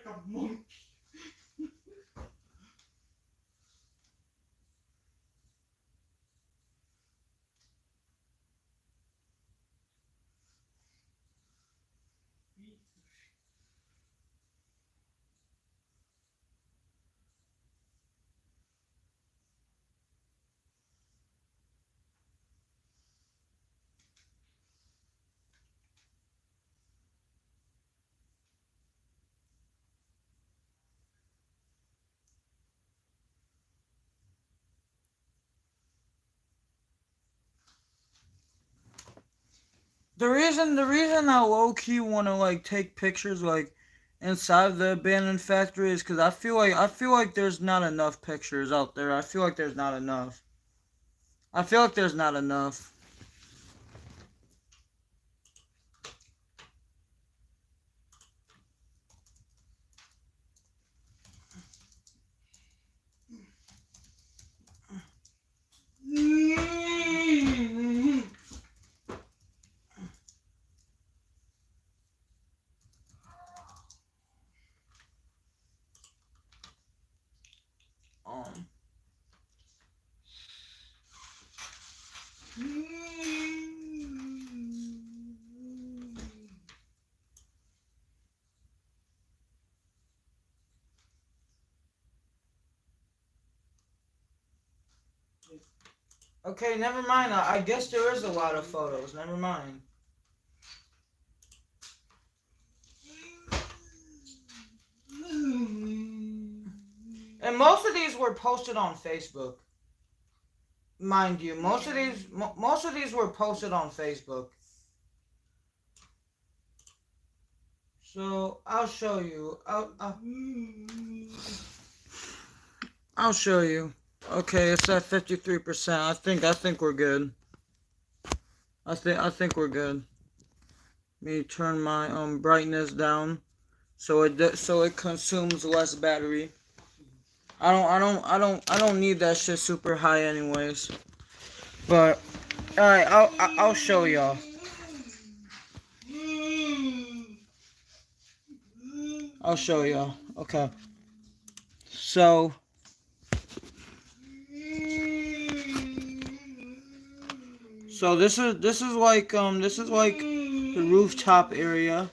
[SPEAKER 1] a monkey. The reason I low key want to like take pictures like inside the abandoned factory is because I feel like there's not enough pictures out there. I feel like there's not enough. I feel like there's not enough. Um. Okay, never mind. I guess there is a lot of photos. Never mind. And most of these were posted on Facebook. Mind you, most of these were posted on Facebook. So I'll show you. I'll show you. Okay, it's at 53%. I think we're good. I think we're good. Let me turn my brightness down so it consumes less battery. I don't need that shit super high anyways. But all right, I'll show y'all. I'll show y'all. Okay. So this is like the rooftop area.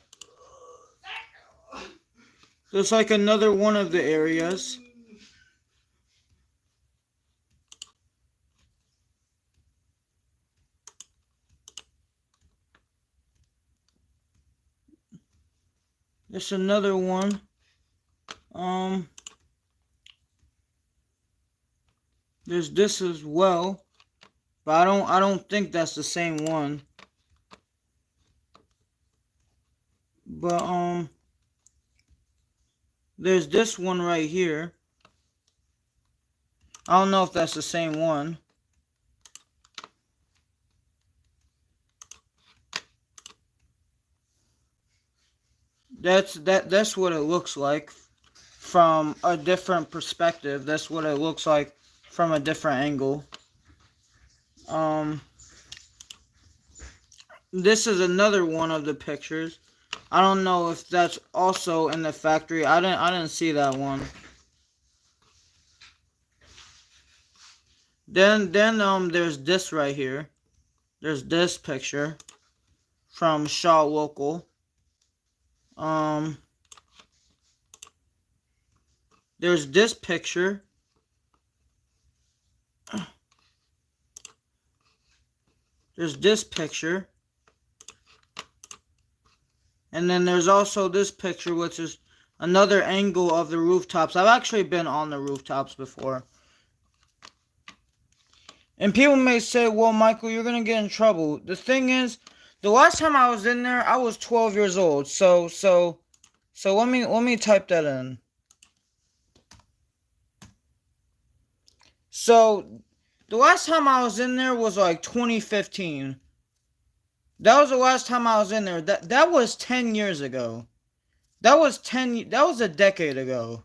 [SPEAKER 1] There's like another one of the areas. There's another one. There's this as well, but I don't think that's the same one. But there's this one right here. I don't know if that's the same one. That's what it looks like from a different perspective. That's what it looks like from a different angle. This is another one of the pictures. I don't know if that's also in the factory. I didn't see that one. Then there's this right here. There's this picture from Shaw Local. There's this picture. There's this picture. And then there's also this picture, which is another angle of the rooftops. I've actually been on the rooftops before. And people may say, well, Michael, you're going to get in trouble. The thing is, the last time I was in there, I was 12 years old. So let me type that in. So the last time I was in there was like 2015. That was the last time I was in there. That was 10 years ago. That was a decade ago.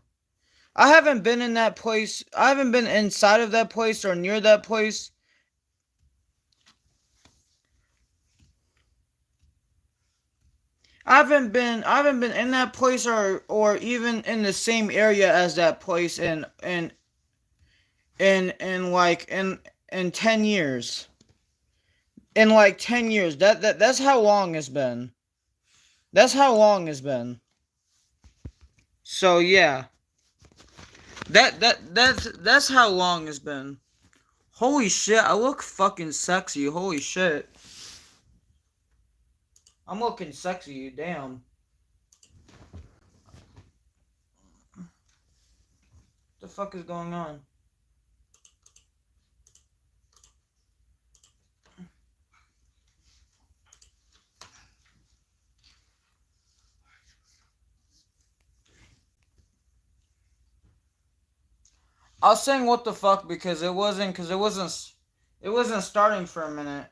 [SPEAKER 1] I haven't been in that place. I haven't been inside of that place or near that place. I haven't been in that place or even in the same area as that place in 10 years. In like 10 years. That's how long it's been. That's how long it's been. So yeah. That's how long it's been. Holy shit, I look fucking sexy. Holy shit. I'm looking sexy, damn. What the fuck is going on? I was saying what the fuck because it wasn't starting for a minute.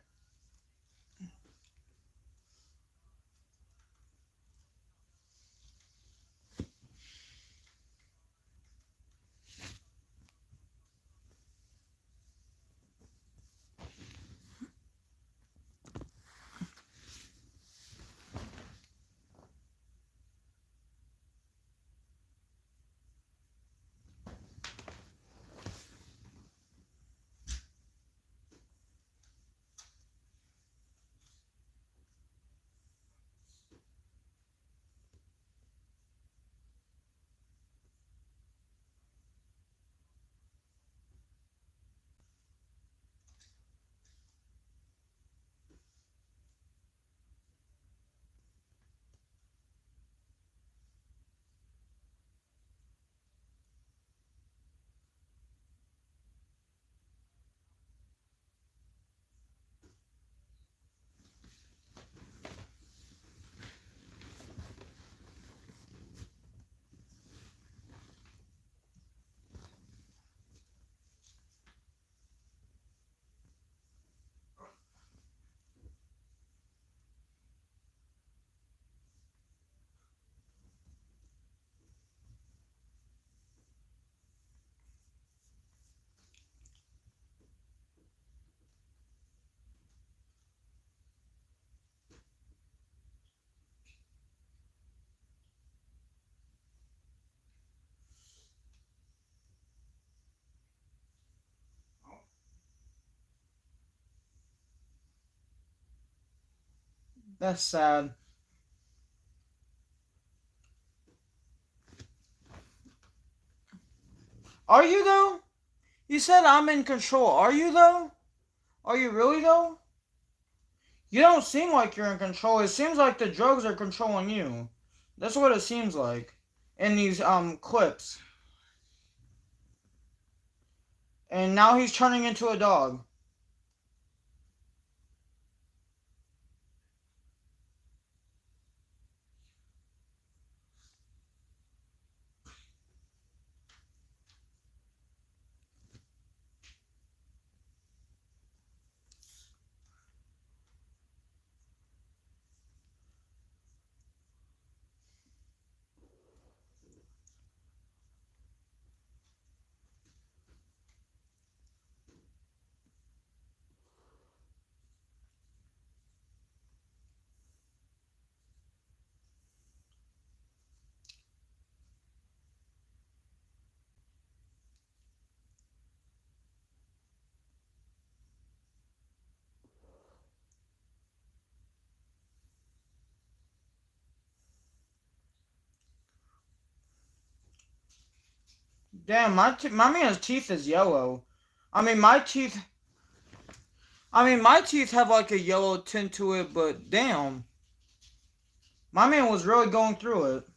[SPEAKER 1] That's sad. Are you though? You said I'm in control. Are you though? Are you really though? You don't seem like you're in control. It seems like the drugs are controlling you. That's what it seems like in these clips. And now he's turning into a dog. Damn, my man's teeth is yellow. I mean my teeth. My teeth have like a yellow tint to it, but damn, my man was really going through it.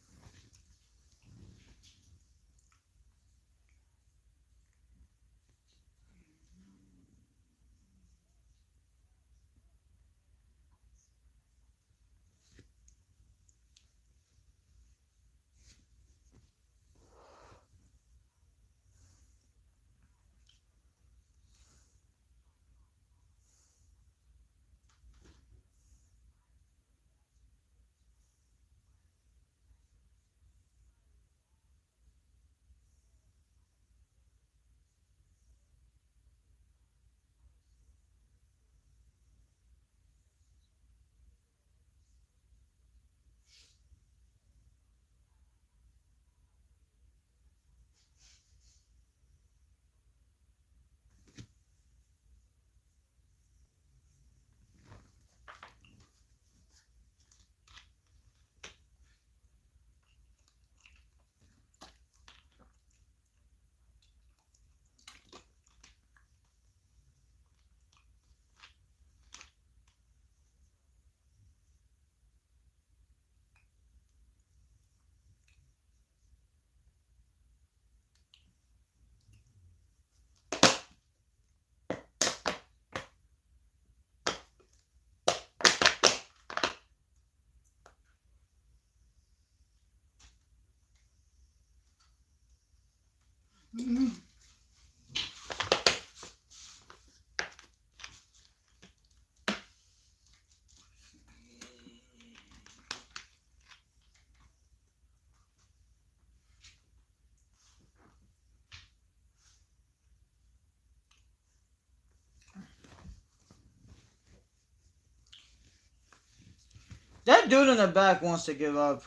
[SPEAKER 1] That dude in the back wants to give up.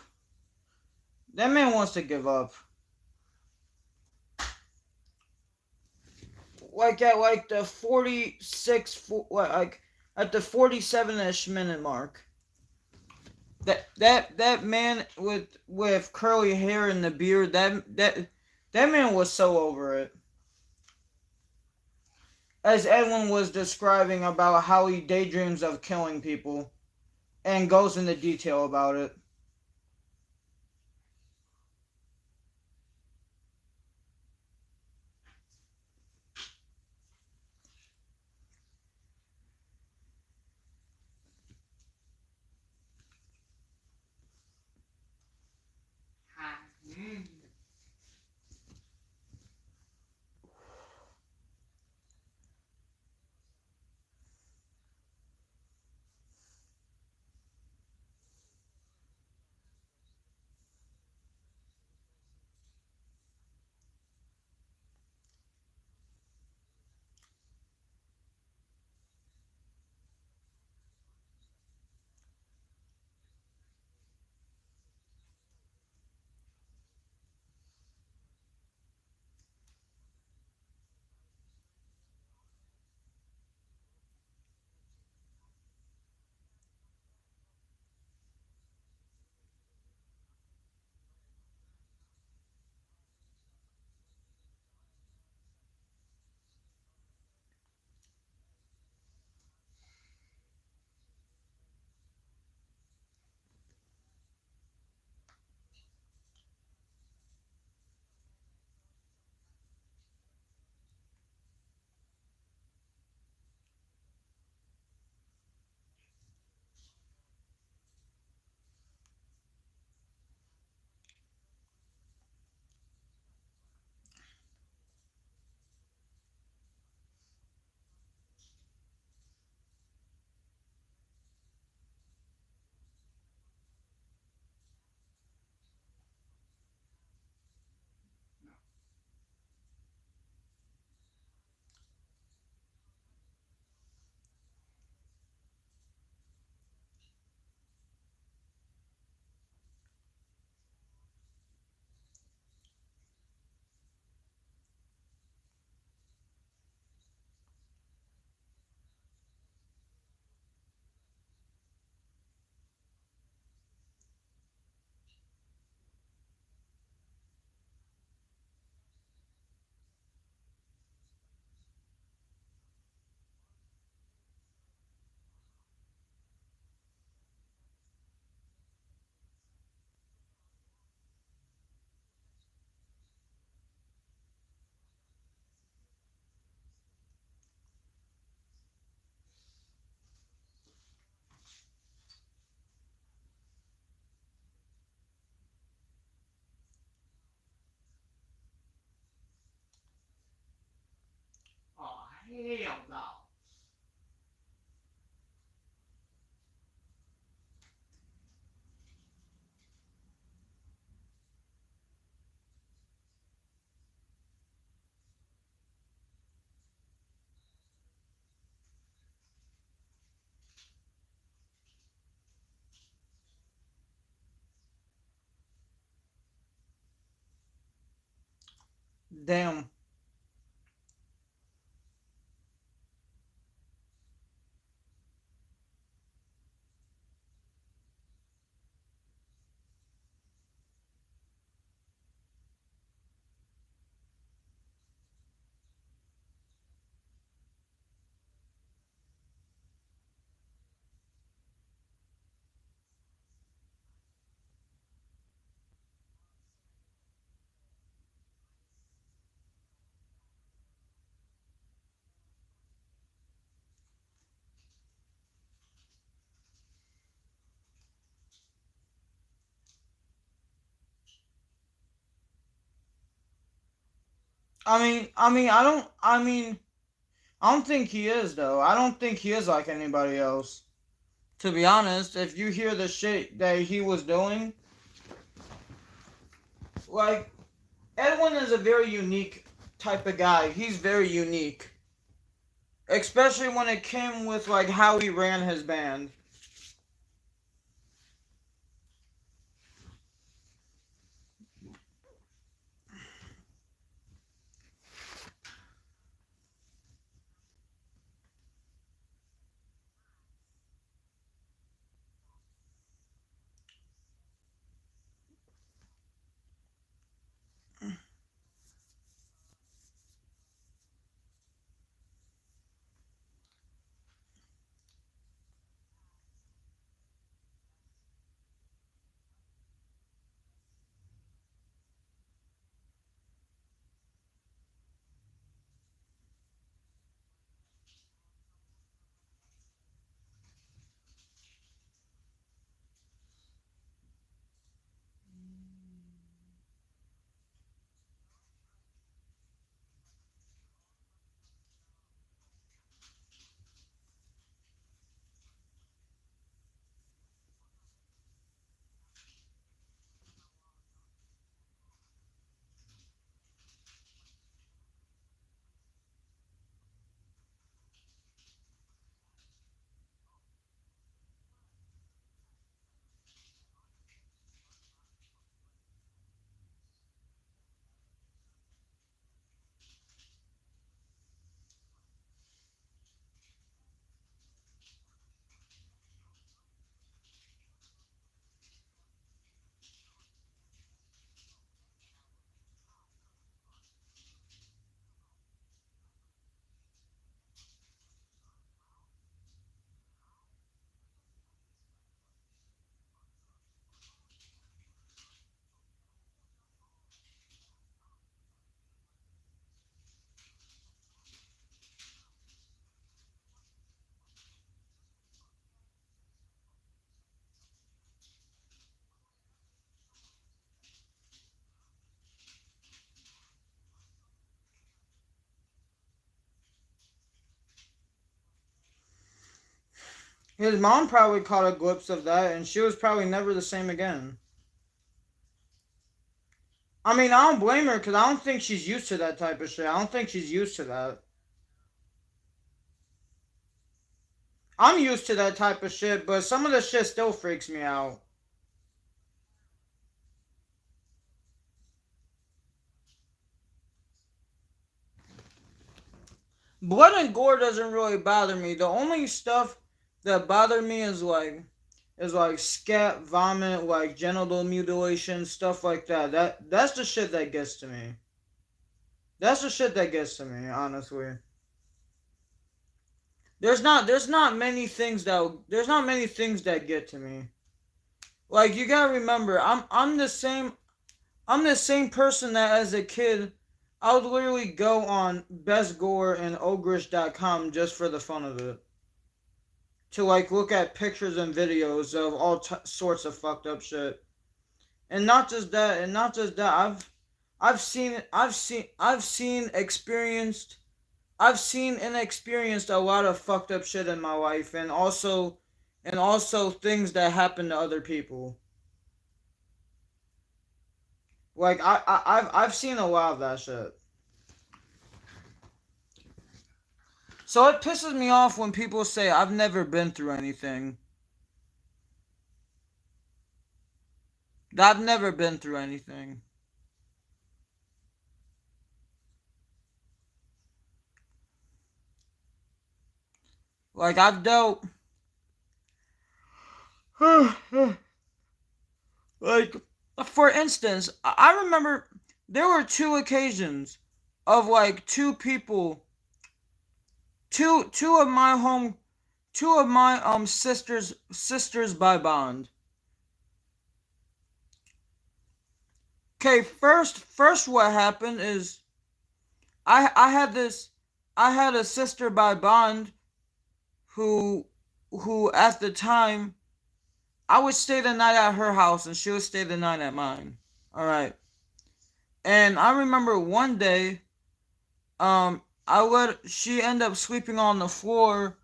[SPEAKER 1] That man wants to give up. Like at like the 46, like at the 47ish minute mark. That man with curly hair and the beard, that man was so over it. As Edwin was describing about how he daydreams of killing people and goes into detail about it. Oh hell no! Damn. I don't think he is though. I don't think he is like anybody else. To be honest, if you hear the shit that he was doing, like Edwin is a very unique type of guy. He's very unique, especially when it came with like how he ran his band. His mom probably caught a glimpse of that, and she was probably never the same again. I mean, I don't blame her because I don't think she's used to that type of shit. I don't think she's used to that. I'm used to that type of shit, but some of the shit still freaks me out. Blood and gore doesn't really bother me. The only stuff that bothered me is like scat, vomit, like genital mutilation, stuff like that. That's the shit that gets to me. That's the shit that gets to me, honestly. There's not many things that get to me. Like you gotta remember, I'm the same person that as a kid I would literally go on Best Gore and Ogrish.com just for the fun of it. To like look at pictures and videos of all sorts of fucked up shit. And not just that, I've seen and experienced a lot of fucked up shit in my life, and also things that happen to other people. Like I've seen a lot of that shit. So it pisses me off when people say I've never been through anything. I've never been through anything. Like I've dealt like for instance, I remember there were two occasions of like two people, two of my home, two of my sisters by bond. Okay, first what happened is I had this I had a sister by bond who at the time I would stay the night at her house and she would stay the night at mine. All right. And I remember one day I would she ended up sleeping on the floor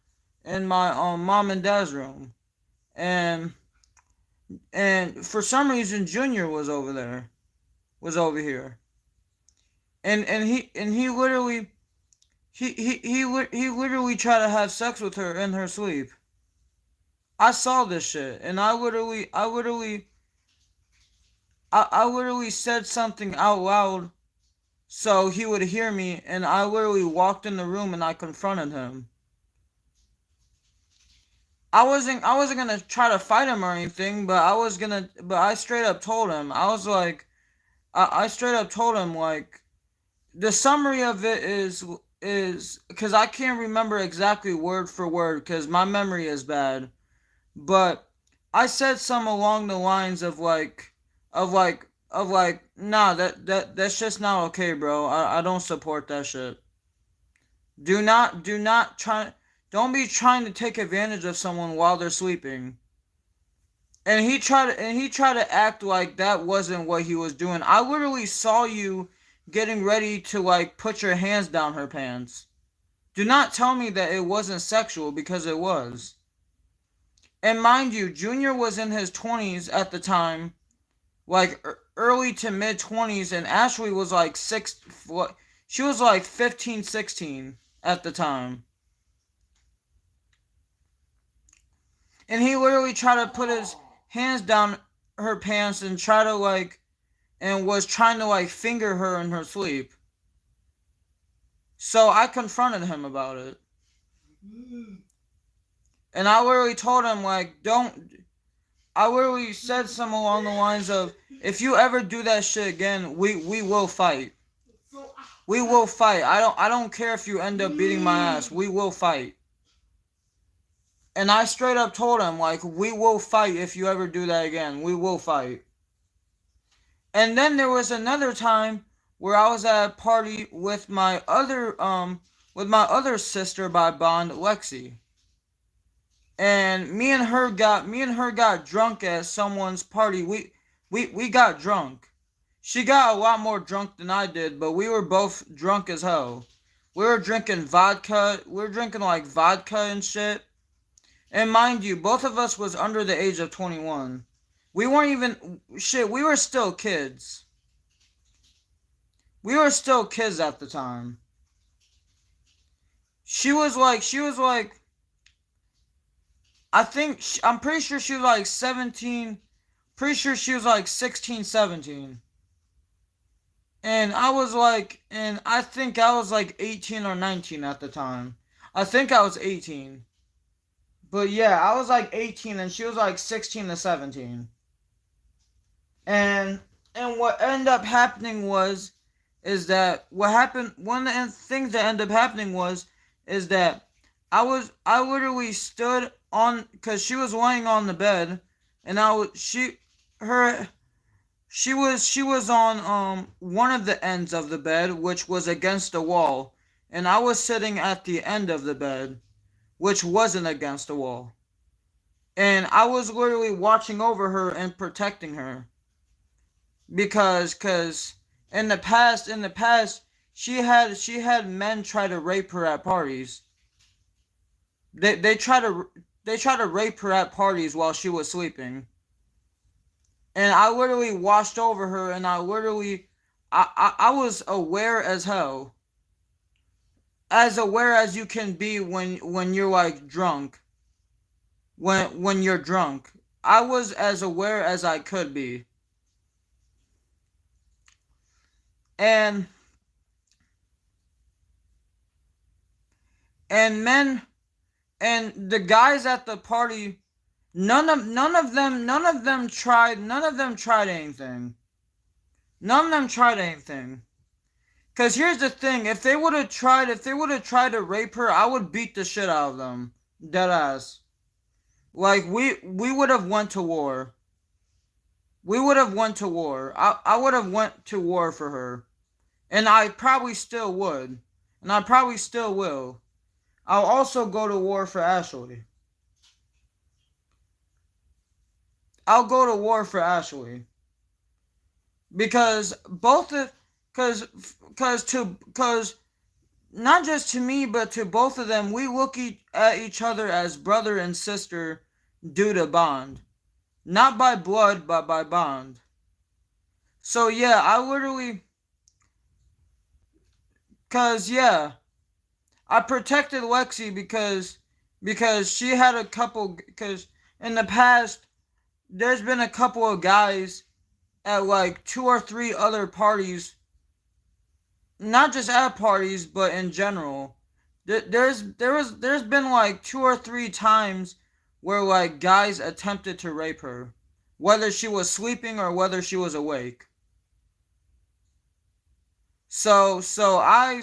[SPEAKER 1] in my mom and dad's room. And for some reason Junior was over here. And he literally he literally tried to have sex with her in her sleep. I saw this shit, and I literally said something out loud so he would hear me, and I literally walked in the room and I confronted him. I wasn't gonna try to fight him or anything, but I straight up told him. I was like, I straight up told him like the summary of it is because I can't remember exactly word for word because my memory is bad. But I said some along the lines of like nah, that's just not okay, bro. I don't support that shit. Don't be trying to take advantage of someone while they're sleeping. And he tried to act like that wasn't what he was doing. I literally saw you getting ready to like put your hands down her pants. Do not tell me that it wasn't sexual because it was. And mind you, Junior was in his 20s at the time, like early to mid 20s, and Ashley was like she was like 15, 16 at the time. And he literally tried to put his hands down her pants and try to like and was trying to like finger her in her sleep. So I confronted him about it. And I literally told him like don't I literally said something along the lines of if you ever do that shit again, we will fight. We will fight. I don't care if you end up beating my ass. We will fight. And I straight up told him like we will fight if you ever do that again. We will fight. And then there was another time where I was at a party with my other sister by bond, Lexi. And me and her got drunk at someone's party. We got drunk. She got a lot more drunk than I did, but we were both drunk as hell. We were drinking vodka. We were drinking like vodka and shit. And mind you, both of us was under the age of 21. We weren't even shit. We were still kids. We were still kids at the time. She was like, I'm pretty sure she was like 17. Pretty sure she was like 16, 17. And I think I was like 18 or 19 at the time. I think I was 18. But yeah, I was like 18 and she was like 16 to 17. And what ended up happening was is that what happened one of the things that ended up happening was is that I literally stood on cuz she was laying on the bed and I was her she was on one of the ends of the bed which was against the wall and I was sitting at the end of the bed which wasn't against the wall. And I was literally watching over her and protecting her because in the past she had men try to rape her at parties. They try to rape her at parties while she was sleeping. And I literally watched over her and I was aware as hell. As aware as you can be when you're like drunk. When you're drunk. I was as aware as I could be. And men and the guys at the party none of them tried anything. None of them tried anything. Cause here's the thing, if they would have tried to rape her, I would beat the shit out of them. Dead ass. Like we would have went to war. We would have went to war. I would have went to war for her. And I probably still would. And I probably still will. I'll also go to war for Ashley. I'll go to war for Ashley. Because both of cause not just to me but to both of them we look at each other as brother and sister due to bond. Not by blood but by bond. So yeah, I literally cause yeah, I protected Lexi because she had a couple because in the past there's been a couple of guys at like two or three other parties, not just at parties but in general. There's been like two or three times where like guys attempted to rape her, whether she was sleeping or whether she was awake. So I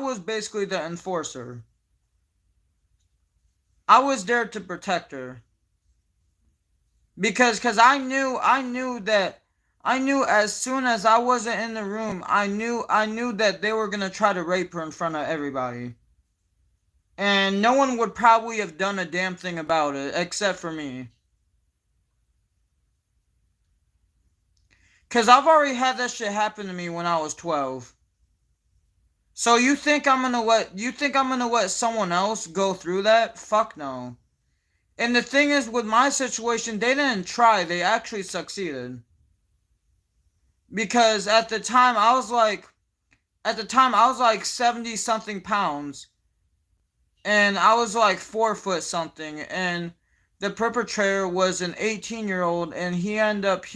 [SPEAKER 1] was basically the enforcer. I was there to protect her because I knew as soon as I wasn't in the room, I knew that they were gonna try to rape her in front of everybody, and no one would probably have done a damn thing about it except for me. Cause I've already had that shit happen to me when I was 12. So you think I'm gonna let someone else go through that? Fuck no. And the thing is, with my situation, they didn't try. They actually succeeded. Because at the time I was like 70 something pounds, and I was like 4 foot something, and the perpetrator was an 18-year-old, and he ended up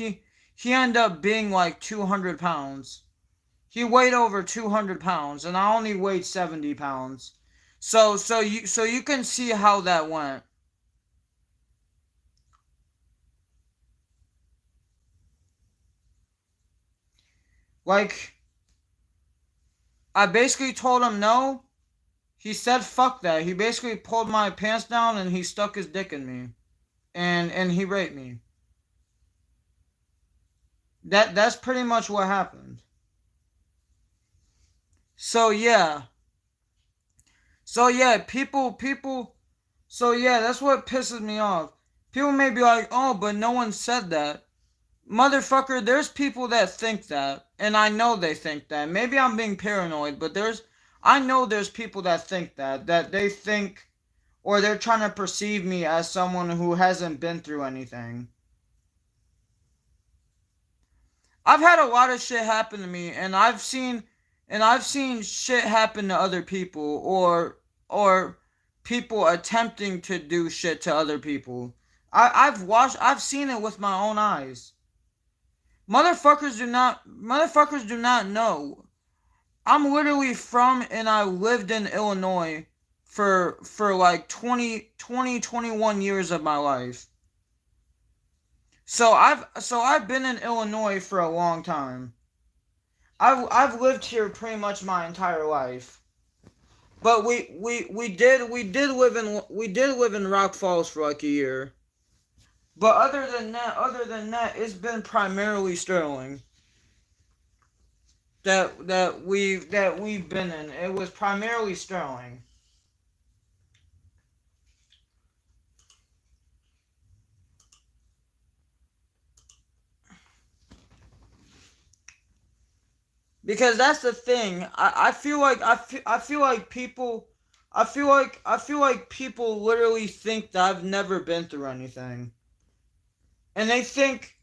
[SPEAKER 1] being like 200 pounds. He weighed over 200 pounds, and I only weighed 70 pounds. So you can see how that went. Like, I basically told him no. He said fuck that. He basically pulled my pants down and he stuck his dick in me. And he raped me. That's pretty much what happened. So yeah. So yeah, that's what pisses me off. People may be like, "Oh, but no one said that." Motherfucker, there's people that think that, and I know they think that. Maybe I'm being paranoid, but I know there's people that think that they think or they're trying to perceive me as someone who hasn't been through anything. I've had a lot of shit happen to me, and I've seen shit happen to other people, or people attempting to do shit to other people. I've seen it with my own eyes. Motherfuckers do not know. I'm literally from and I lived in Illinois for like 21 years of my life. So I've been in Illinois for a long time. I've lived here pretty much my entire life. But we did live in Rock Falls for like a year. But other than that, it's been primarily Sterling that we've been in. It was primarily Sterling. Because that's the thing. I feel like people I feel like people literally think that I've never been through anything. And they think,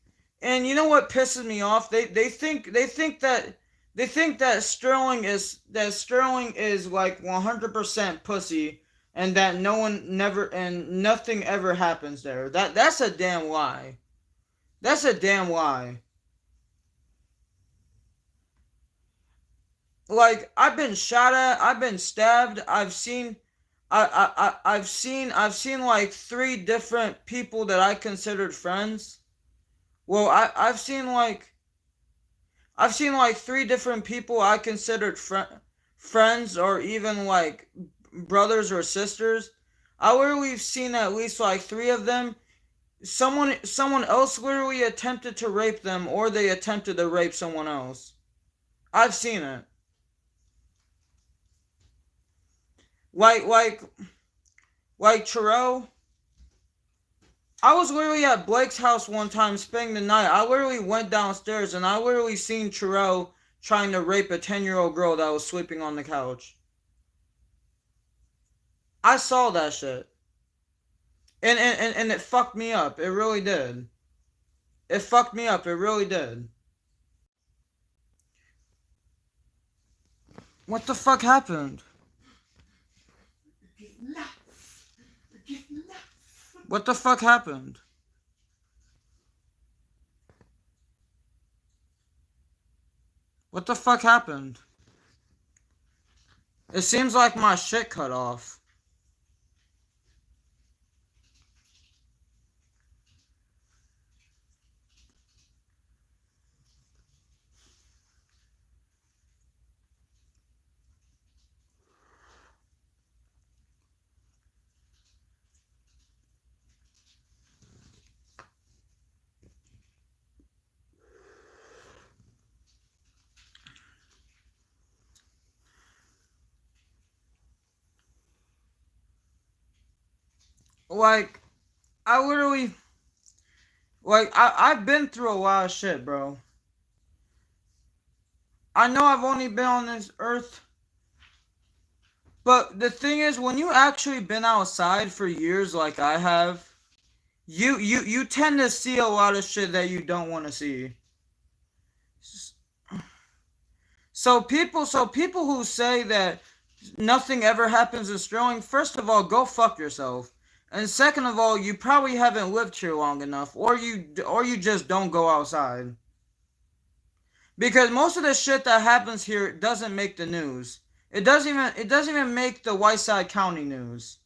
[SPEAKER 1] and you know what pisses me off? They think that Sterling is like 100% pussy, and that no one never and nothing ever happens there. That's a damn lie. That's a damn lie. Like, I've been shot at, I've been stabbed, I've seen like three different people that I considered friends. Well, I've seen like three different people I considered friends, or even like brothers or sisters. I literally have seen at least like three of them. Someone else literally attempted to rape them, or they attempted to rape someone else. I've seen it. Like like like Chiro. I was literally at Blake's house one time spending the night. I literally went downstairs and I literally seen Chiro trying to rape a 10-year-old girl that was sleeping on the couch. I saw that shit. And it fucked me up. It really did. It fucked me up. It really did. What the fuck happened? What the fuck happened? What the fuck happened? It seems like my shit cut off. Like, I literally, I've been through a lot of shit, bro. I know I've only been on this earth, but the thing is, when you actually been outside for years like I have, you tend to see a lot of shit that you don't want to see. So people who say that nothing ever happens in Sterling, first of all, go fuck yourself. And second of all, you probably haven't lived here long enough, or you just don't go outside. Because most of the shit that happens here doesn't make the news. It doesn't even make the Whiteside County news.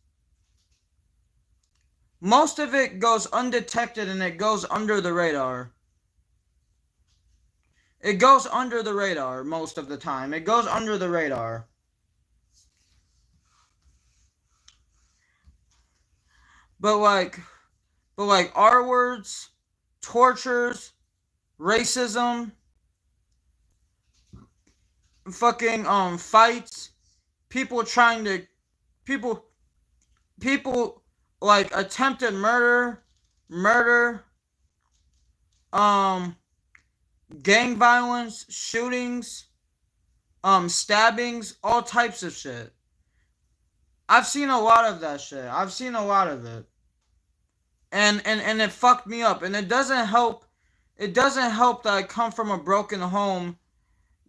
[SPEAKER 1] Most of it goes undetected and it goes under the radar. It goes under the radar most of the time. It goes under the radar. But like R words, tortures, racism, fucking fights, people trying to people people like attempted murder, um gang violence, shootings, stabbings, all types of shit. I've seen a lot of that shit. I've seen a lot of it. And it fucked me up. And it doesn't help. It doesn't help that I come from a broken home,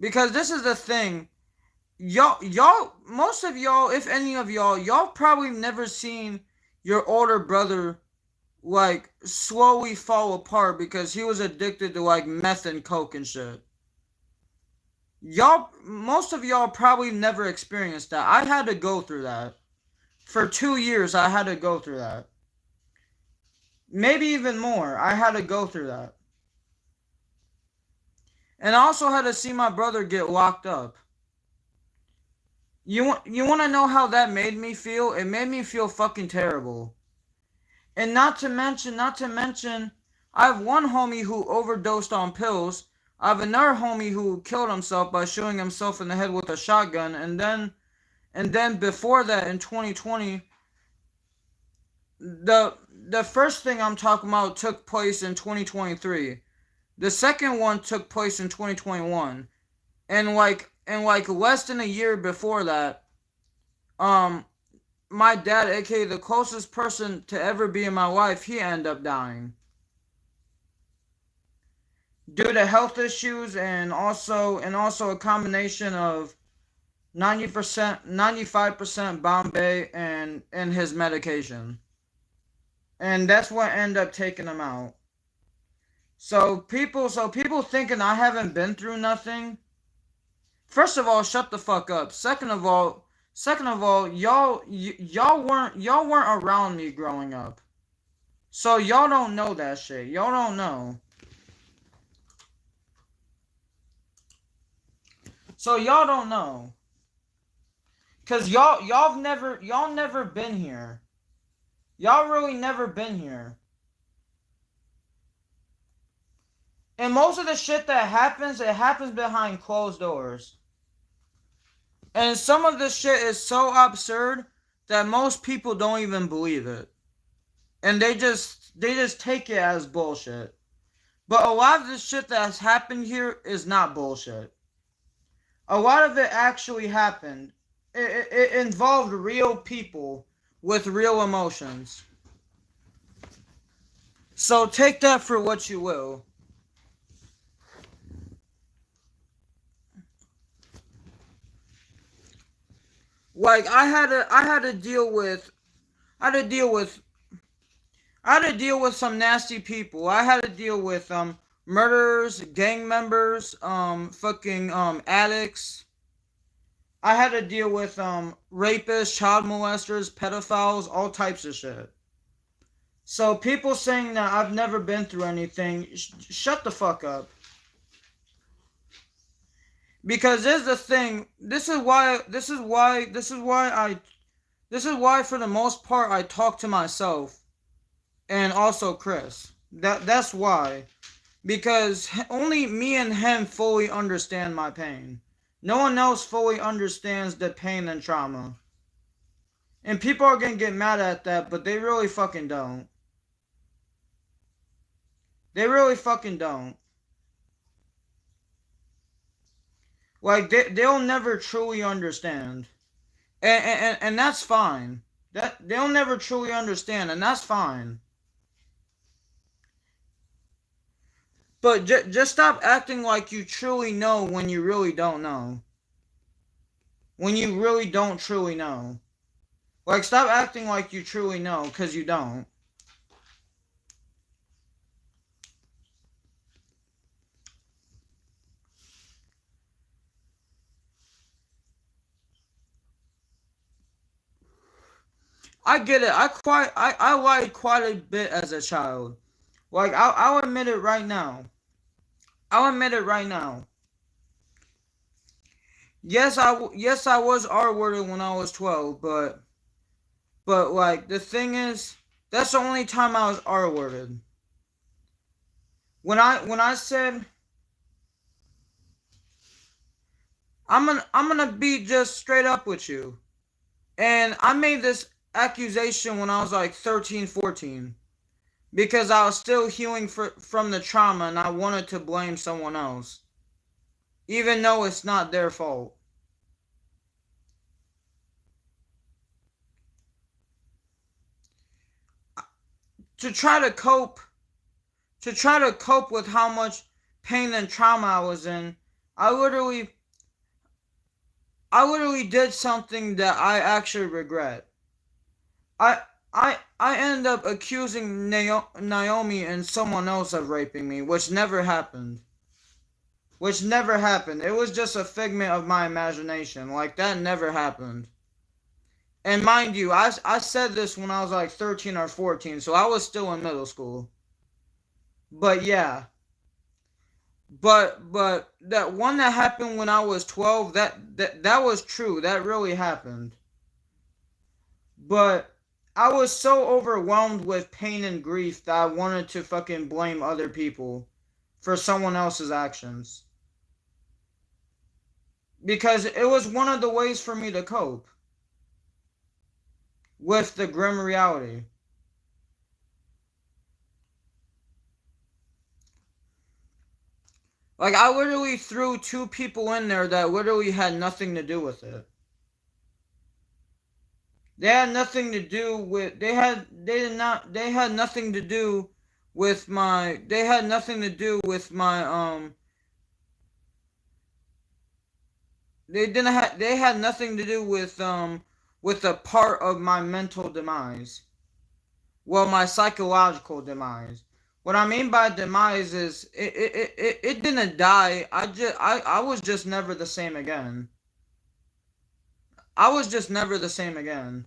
[SPEAKER 1] because this is the thing. Most of y'all, if any of y'all probably never seen your older brother like slowly fall apart because he was addicted to like meth and coke and shit. Most of y'all probably never experienced that. I had to go through that. For 2 years, I had to go through that. Maybe even more. I had to go through that. And I also had to see my brother get locked up. You want to know how that made me feel? It made me feel fucking terrible. And not to mention, I have one homie who overdosed on pills. I have another homie who killed himself by shooting himself in the head with a shotgun. And then before that, in 2020, the first thing I'm talking about took place in 2023. The second one took place in 2021. And like less than a year before that, um my dad, aka the closest person to ever be in my life, he ended up dying due to health issues, and also a combination of 90%, 95% Bombay and his medication. And that's what ended up taking him out. So people thinking I haven't been through nothing. First of all, shut the fuck up. Second of all, y'all weren't around me growing up. So y'all don't know that shit. Y'all don't know. So y'all don't know. Cause y'all never been here. Y'all really never been here. And most of the shit that happens, it happens behind closed doors. And some of this shit is so absurd that most people don't even believe it. And they just take it as bullshit. But a lot of the shit that's happened here is not bullshit. A lot of it actually happened. It involved real people with real emotions. So take that for what you will. Like I had to deal with I had to deal with some nasty people. I had to deal with murderers, gang members, fucking addicts. I had to deal with rapists, child molesters, pedophiles, all types of shit. So people saying that I've never been through anything, shut the fuck up. Because this is the thing. This is why for the most part I talk to myself and also Chris. That's why. Because only me and him fully understand my pain. No one else fully understands the pain and trauma. And people are gonna get mad at that, but they really fucking don't. They really fucking don't. Like they'll never truly understand. And that's fine. That they'll never truly understand, and that's fine. But just stop acting like you truly know when you really don't know. When you really don't truly know. Like, stop acting like you truly know, because you don't. I get it. I lied quite a bit as a child. Like, I'll admit it right now. I'll admit it right now. Yes, I was R-worded when I was 12, but like the thing is, that's the only time I was R-worded. When I said I'm gonna be just straight up with you. And I made this accusation when I was like 13, 14, because I was still healing from the trauma and I wanted to blame someone else, even though it's not their fault. to try to cope with how much pain and trauma I was in, I literally did something that I actually regret. I I ended up accusing Naomi and someone else of raping me, which never happened. Which never happened. It was just a figment of my imagination. Like, that never happened. And mind you, I said this when I was like 13 or 14, so I was still in middle school. But yeah. But that one that happened when I was 12, that was true. That really happened. But I was so overwhelmed with pain and grief that I wanted to fucking blame other people for someone else's actions. Because it was one of the ways for me to cope with the grim reality. Like, I literally threw two people in there that literally had nothing to do with it. They had nothing to do with they had nothing to do with my they had nothing to do with my they had nothing to do with a part of my mental demise. Well, my psychological demise. What I mean by demise is it didn't die. I was just never the same again. I was just never the same again.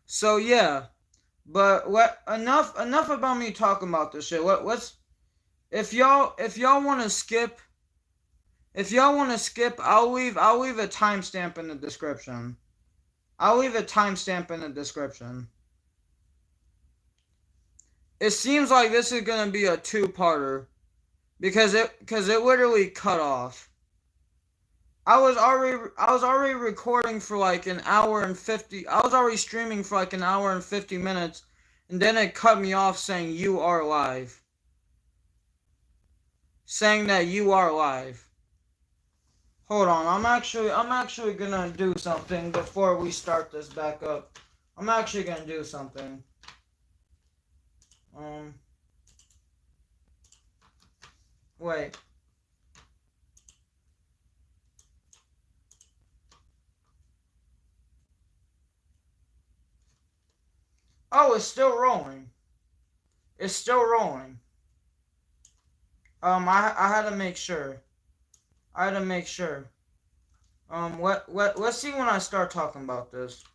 [SPEAKER 1] So yeah, but what enough about me talking about this shit. What's if y'all want to skip I'll leave a timestamp in the description. I'll leave a timestamp in the description. It seems like this is gonna be a two-parter because it literally cut off. I was already recording for like an hour and 50. I was already streaming for like an hour and 50 minutes, and then it cut me off saying you are live. Saying that you are live. Hold on, I'm actually gonna do something before we start this back up. I'm actually gonna do something. Um Wait. Oh, it's still rolling. It's still rolling. I had to make sure. I had to make sure. Let's see when I start talking about this.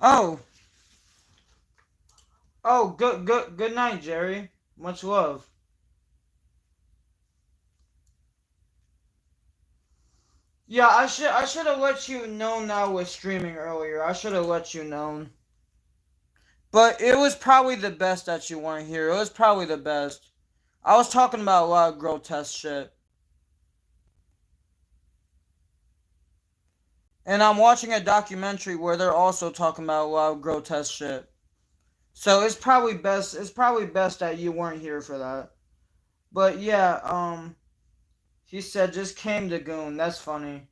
[SPEAKER 1] Oh, Oh, good night, Jerry. Much love. Yeah, I should have let you know now with streaming earlier. I should have let you know. But it was probably the best that you weren't here. It was probably the best. I was talking about a lot of grotesque shit. And I'm watching a documentary where they're also talking about a lot of grotesque shit. So it's probably best that you weren't here for that. But yeah, he said just came to Goon. That's funny.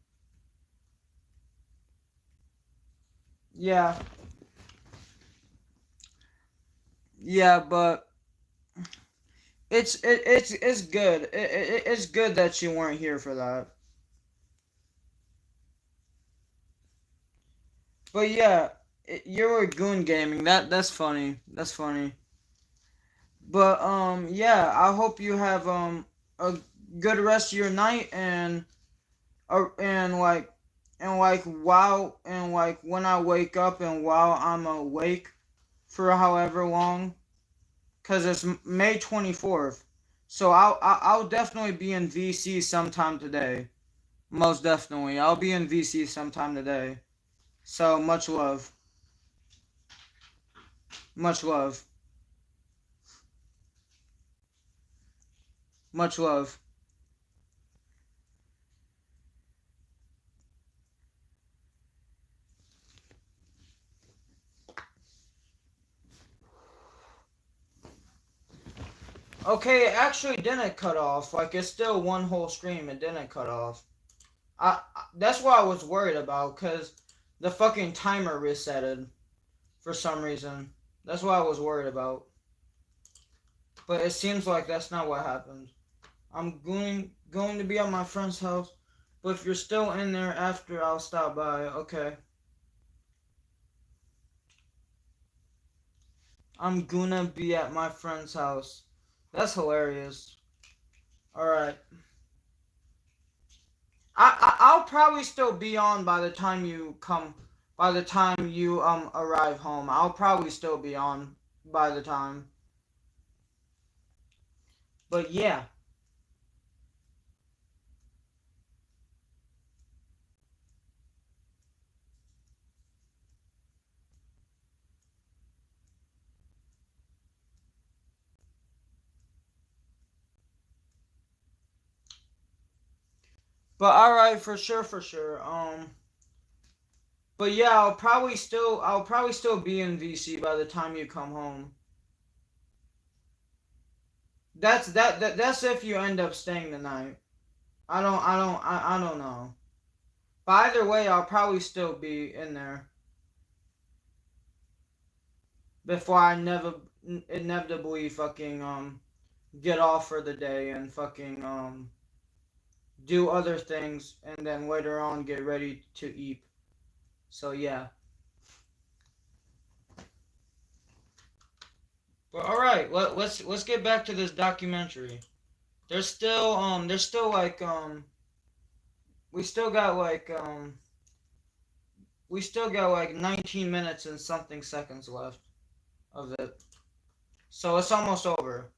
[SPEAKER 1] Yeah. Yeah, but it's good. It's good that you weren't here for that. But yeah, you were Goon Gaming. That's funny. That's funny. But yeah, I hope you have a good rest of your night and like when I wake up and while I'm awake for however long, cause it's May 24th, so I'll definitely be in VC sometime today. Most definitely, I'll be in VC sometime today. So much love, much love, much love. Okay, it actually didn't cut off. Like it's still one whole stream. It didn't cut off. That's what I was worried about because the fucking timer resetted for some reason. That's what I was worried about. But it seems like that's not what happened. I'm going to be at my friend's house, but if you're still in there after, I'll stop by. Okay. I'm gonna be at my friend's house. That's hilarious. All right. I'll probably still be on by the time you come. By the time you arrive home, I'll probably still be on by the time. But yeah. But all right, for sure, for sure. But yeah, I'll probably still be in VC by the time you come home. That's if you end up staying the night. I don't know. But either way, I'll probably still be in there before I never inevitably fucking get off for the day and fucking do other things and then later on get ready to eat. So yeah. But all right, let's get back to this documentary. There's still like we still got like we still got like 19 minutes and something seconds left of it. So it's almost over.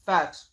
[SPEAKER 1] Facts.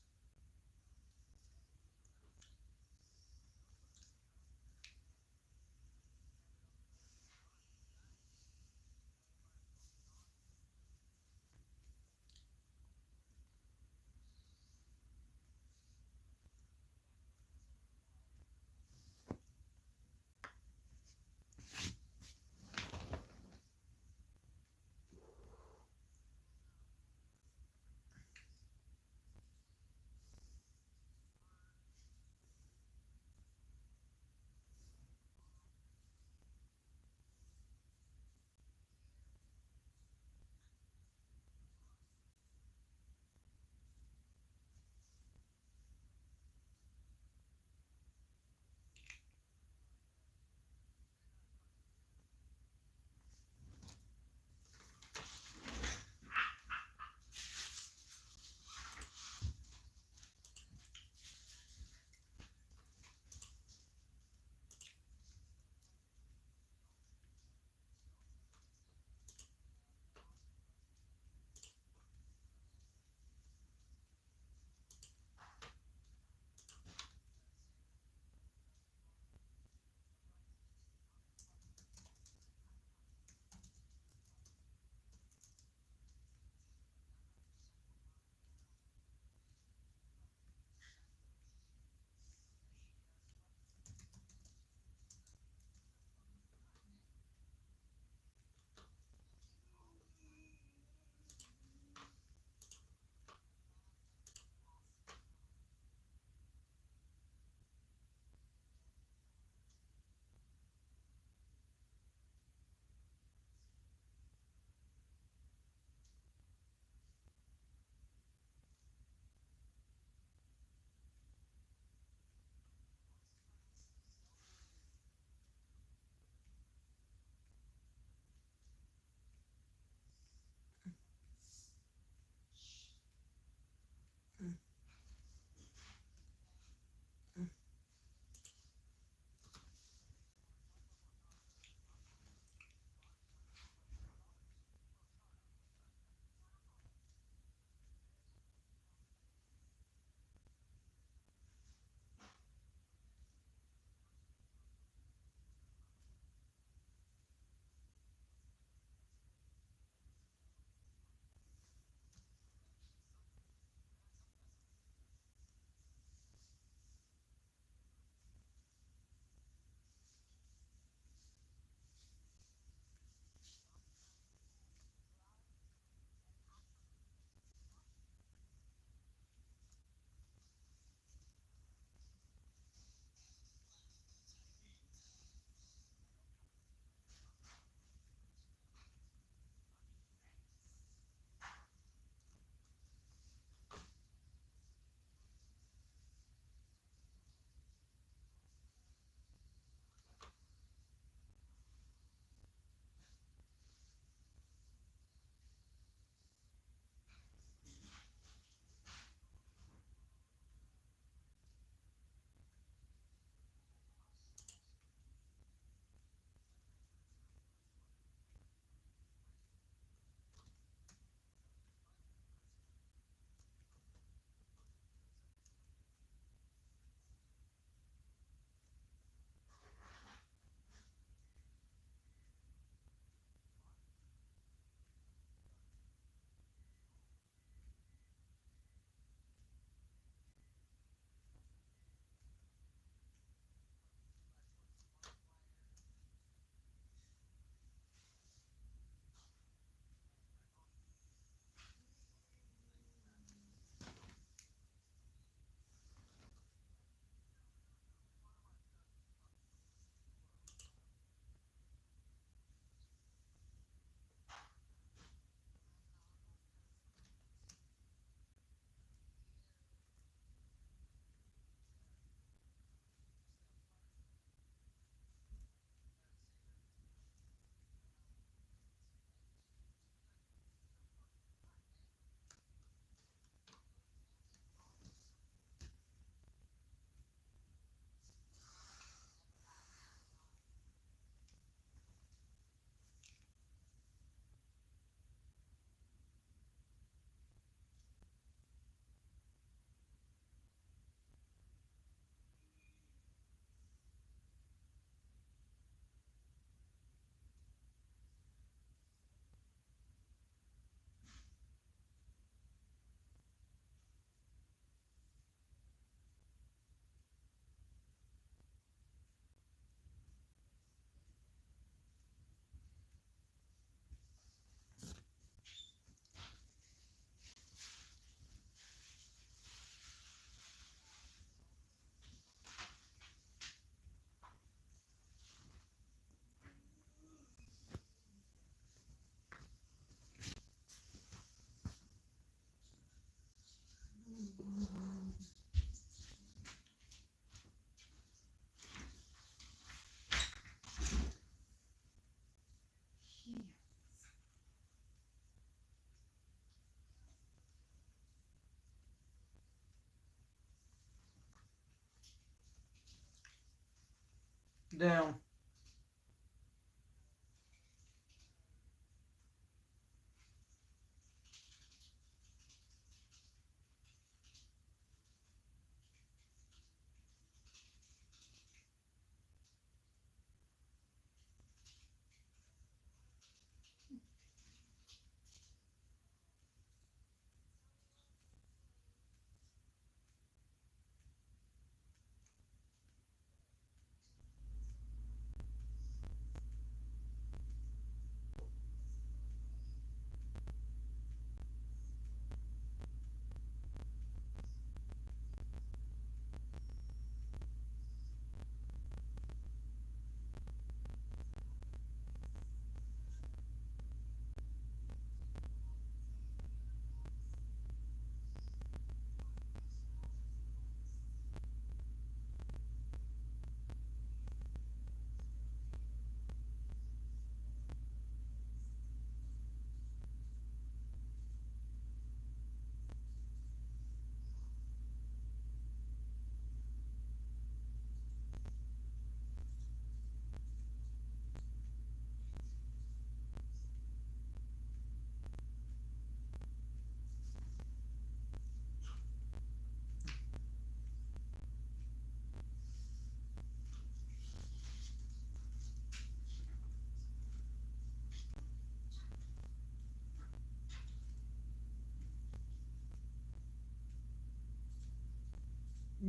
[SPEAKER 1] Damn.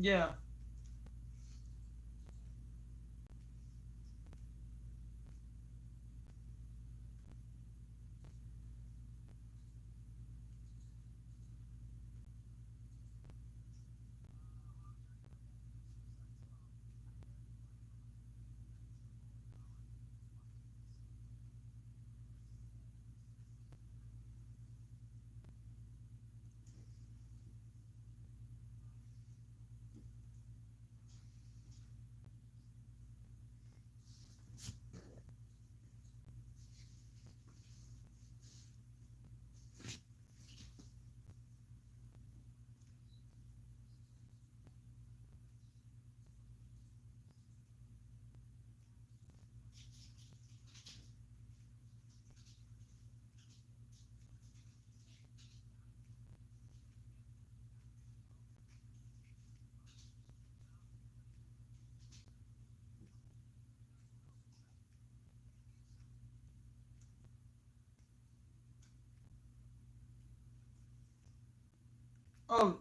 [SPEAKER 1] Yeah. Oh,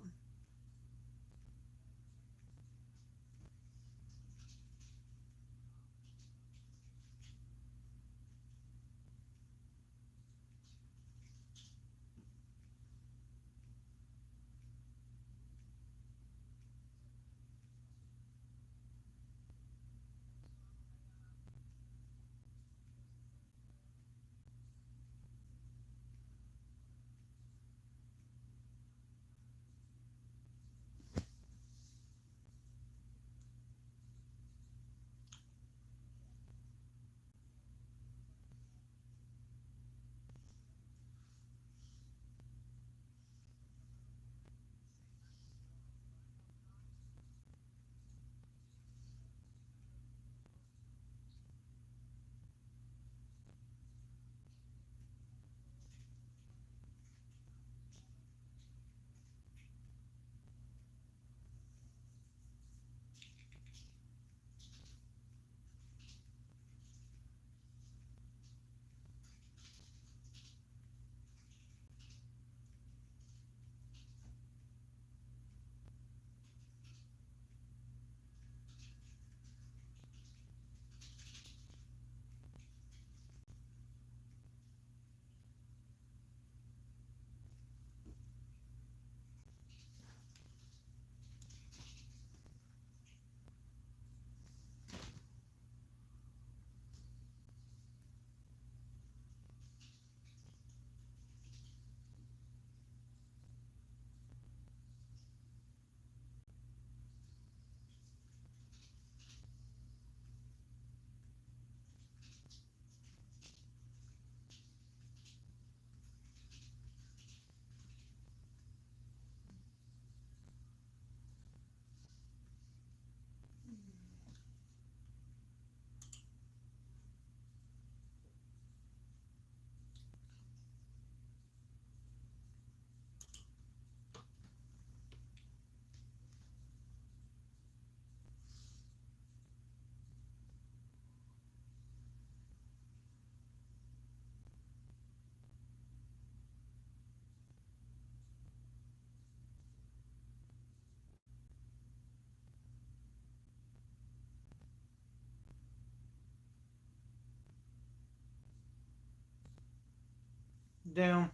[SPEAKER 1] Damn.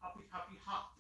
[SPEAKER 1] Hoppy, hoppy, hop.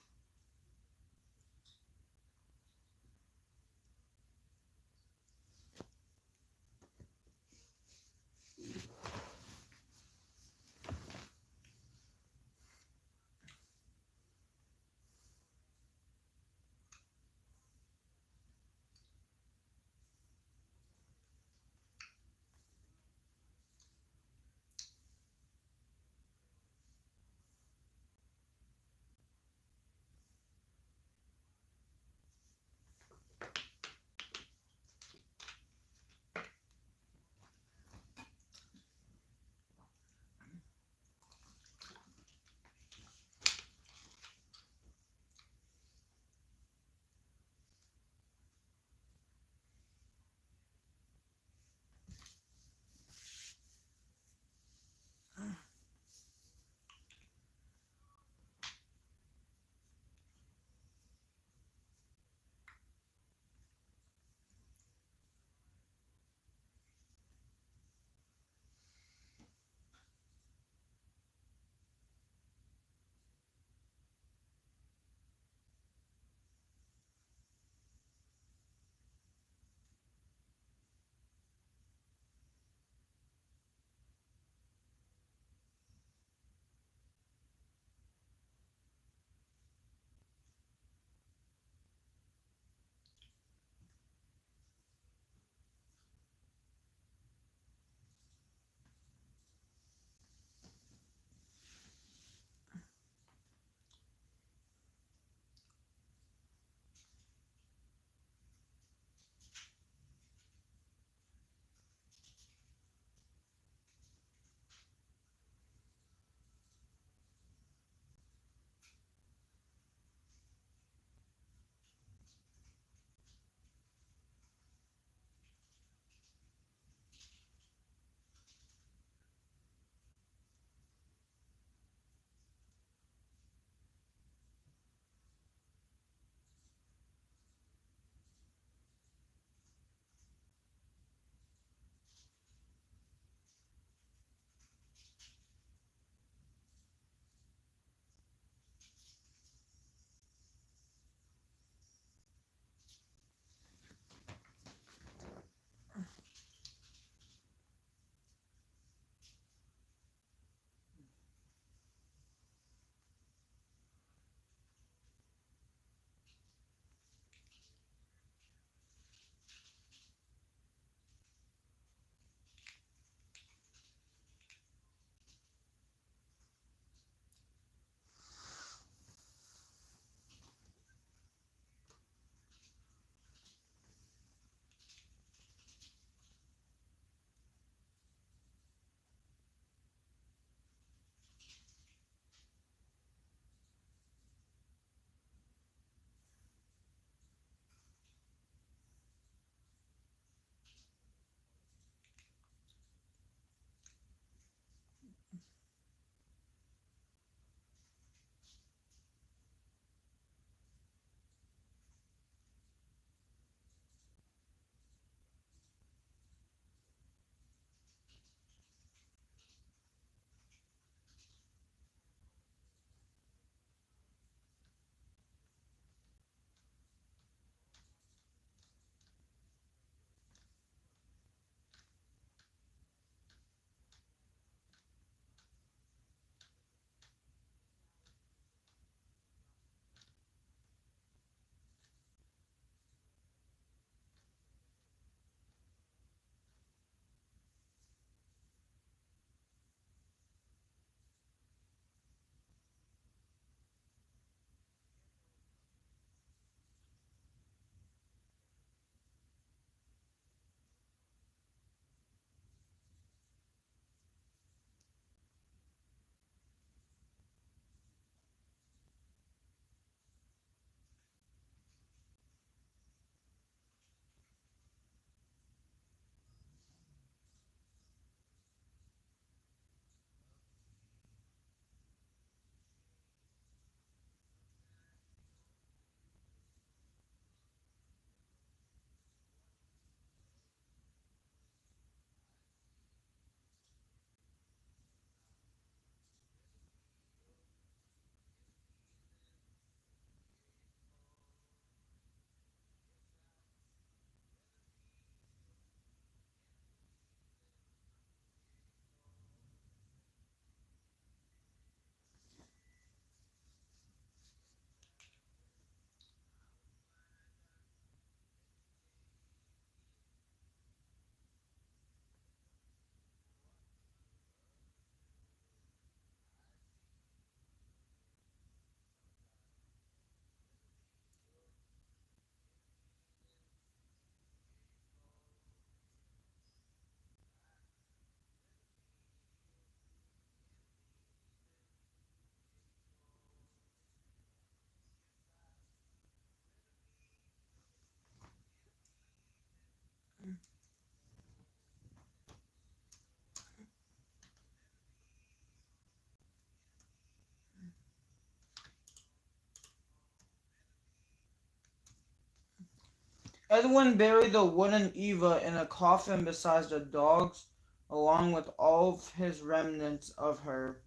[SPEAKER 1] Edwin buried the wooden Eva in a coffin beside the dogs, along with all of his remnants of her.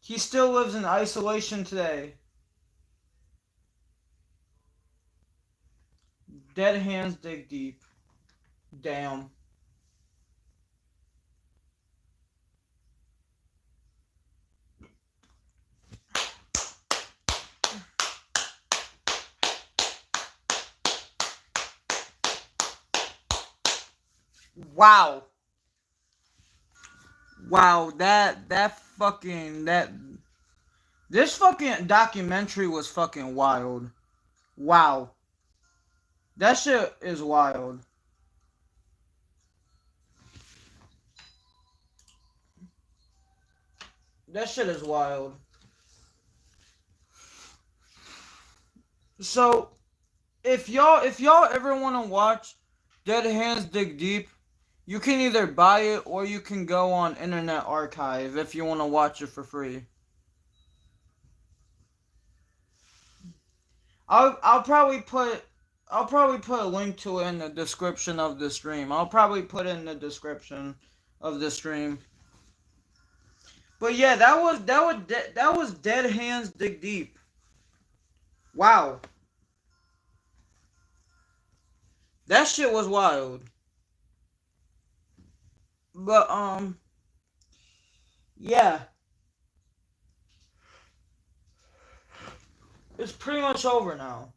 [SPEAKER 1] He still lives in isolation today. Dead hands dig deep. Damn. Wow. Wow, that fucking that this fucking documentary was fucking wild. Wow. That shit is wild. That shit is wild. So, if y'all ever want to watch Dead Hands Dig Deep, you can either buy it or you can go on Internet Archive if you want to watch it for free. I'll probably put a link to it in the description of the stream. I'll probably put it in the description of the stream. But yeah, that was Dead Hands Dig Deep. Wow. That shit was wild. But yeah. It's pretty much over now.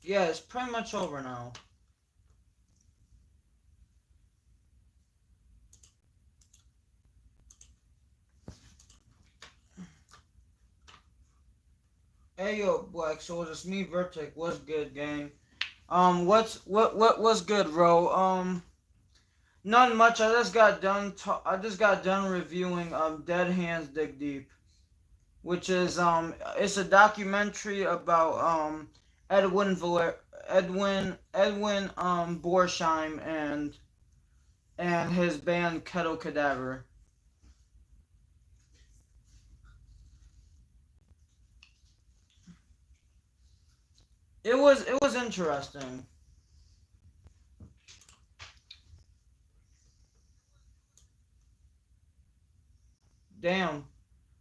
[SPEAKER 1] Yeah, it's pretty much over now. Hey yo, Black Souls, it's me, Vertic. What's good, gang? What's good, bro? Not much. I just got done reviewing Dead Hands Dig Deep, which is it's a documentary about Edwin Borsheim and his band Kettle Cadaver. It was interesting. Damn.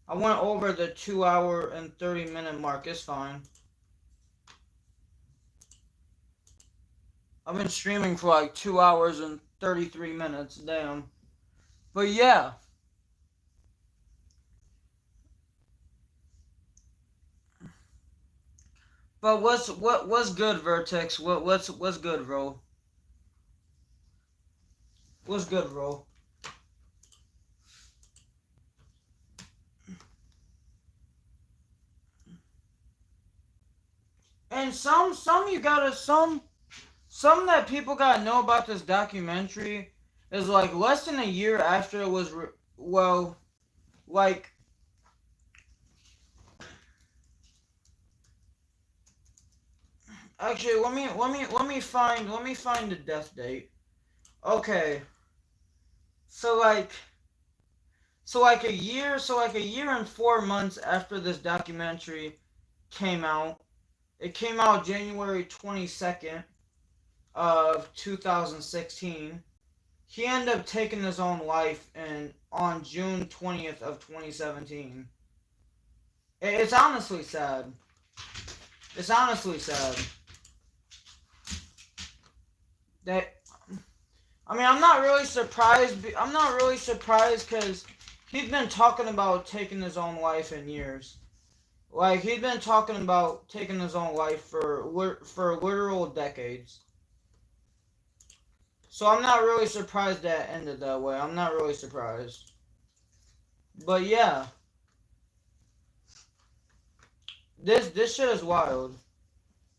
[SPEAKER 1] I went over the 2 hour and 30 minute mark. It's fine. I've been streaming for like 2 hours and 33 minutes. Damn. But yeah. But what's good, Vertex? What's good, bro? What's good, bro? And some you gotta some that people gotta know about this documentary is like less than a year after it was well, like actually let me find the death date. Okay, so like so like a year and 4 months after this documentary came out, it came out January 22nd of 2016. He ended up taking his own life on June 20th of 2017. It's honestly sad. It's honestly sad. That I mean, I'm not really surprised. I'm not really surprised because he's been talking about taking his own life in years. Like he's been talking about taking his own life for literal decades. So I'm not really surprised that it ended that way. I'm not really surprised. But yeah, this shit is wild.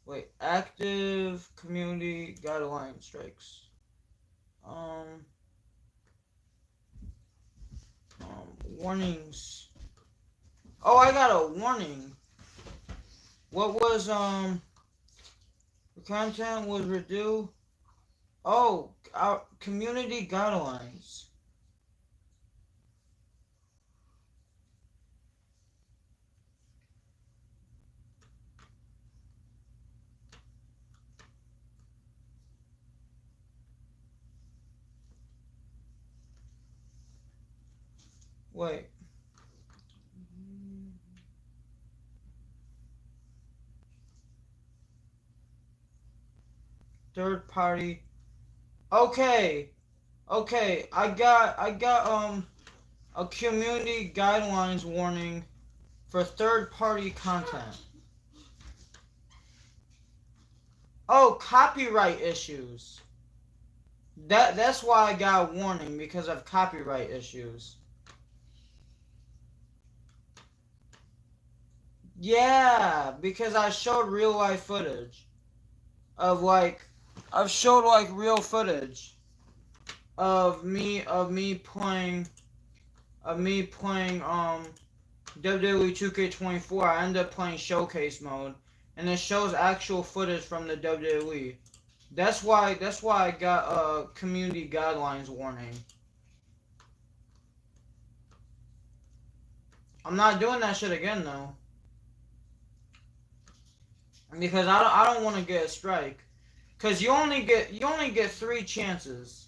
[SPEAKER 1] Wait, active community guideline strikes. Um, Warnings. Oh, I got a warning. What was the content was reduced. Oh, our community guidelines. Wait. Third party. Okay. Okay. I got a community guidelines warning for third party content. Oh, copyright issues. That's why I got a warning, because of copyright issues. Yeah, because I showed real life footage of I've showed real footage of me playing WWE 2K24. I ended up playing showcase mode, and it shows actual footage from the WWE. That's why I got a community guidelines warning. I'm not doing that shit again though, because I don't want to get a strike. Cause you only get 3 chances.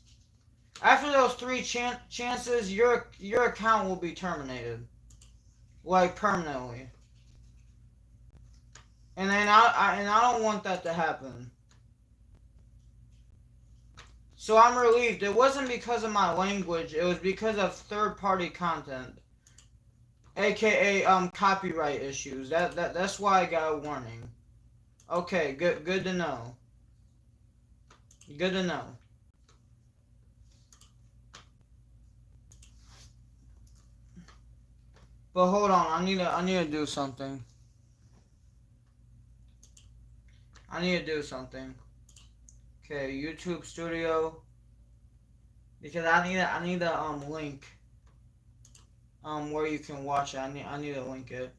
[SPEAKER 1] After those three chances, your account will be terminated, like permanently. And then I don't want that to happen. So I'm relieved. It wasn't because of my language. It was because of third-party content, aka copyright issues. That's why I got a warning. Okay, good to know. Good to know. But hold on, I need to do something. I need to do something. Okay, YouTube Studio. Because I need a link where you can watch it. I need to link it.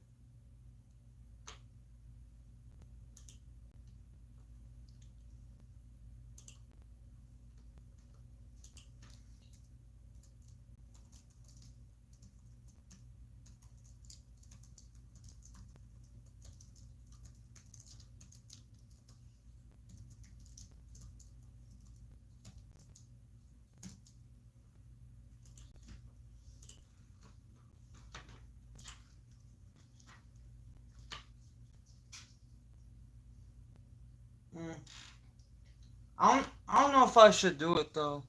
[SPEAKER 1] Mm. I don't know if I should do it though.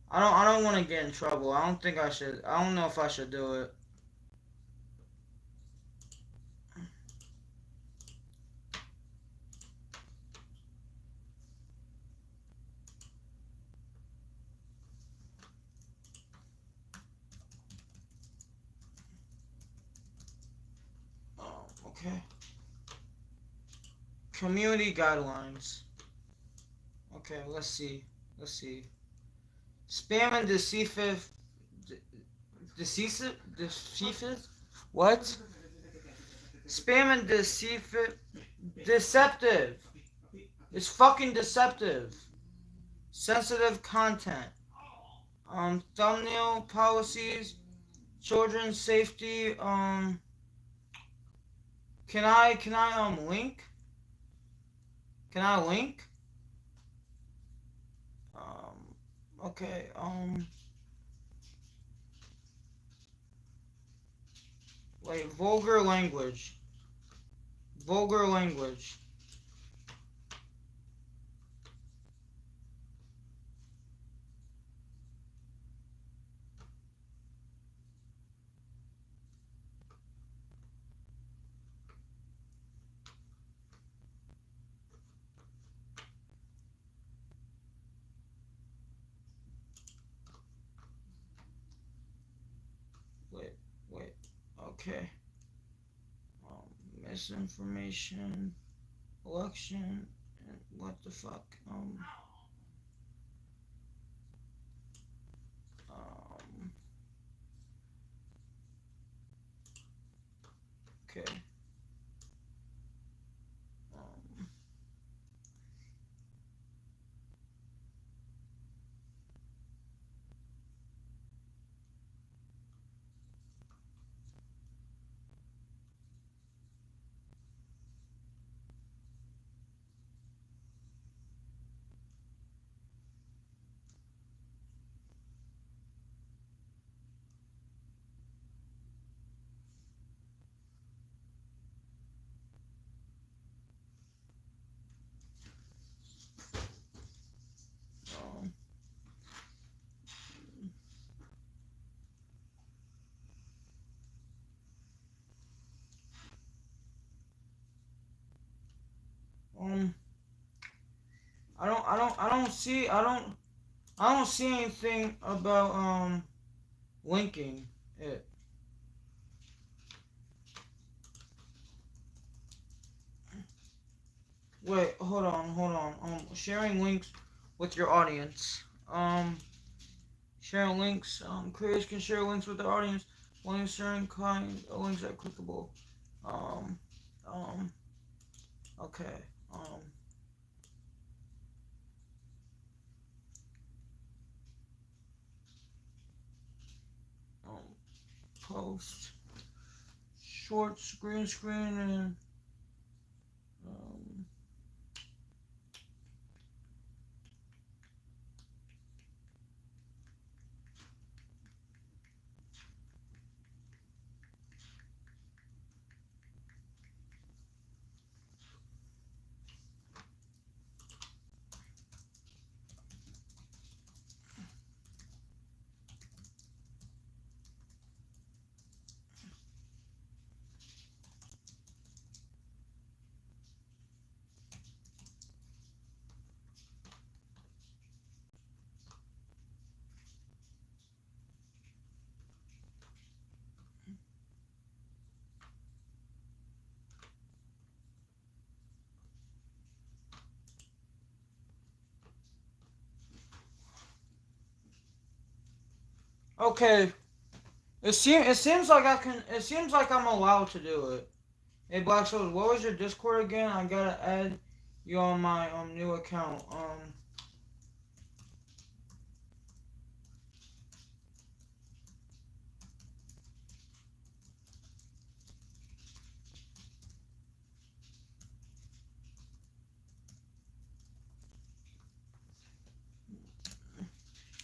[SPEAKER 1] I don't want to get in trouble. I don't think I should. I don't know if I should do it. Okay. Community guidelines. Okay, let's see. Let's see. Spam and deceive. What? Spam and deceptive. It's fucking deceptive. Sensitive content. Thumbnail policies. Children's safety. Can I link? Can I link? Okay. Wait. Vulgar language. Vulgar language. Wait. Wait. Okay. Misinformation. Election. And what the fuck? Okay. Um, I don't see anything about linking it. Wait, hold on. Sharing links with your audience. Sharing links. Creators can share links with their audience. Only certain kind of links are clickable. Um, um, okay. Um, um, Post short screen and um. Okay. It seems like I can. It seems like I'm allowed to do it. Hey, Black Souls, what was your Discord again? I gotta add you on my new account.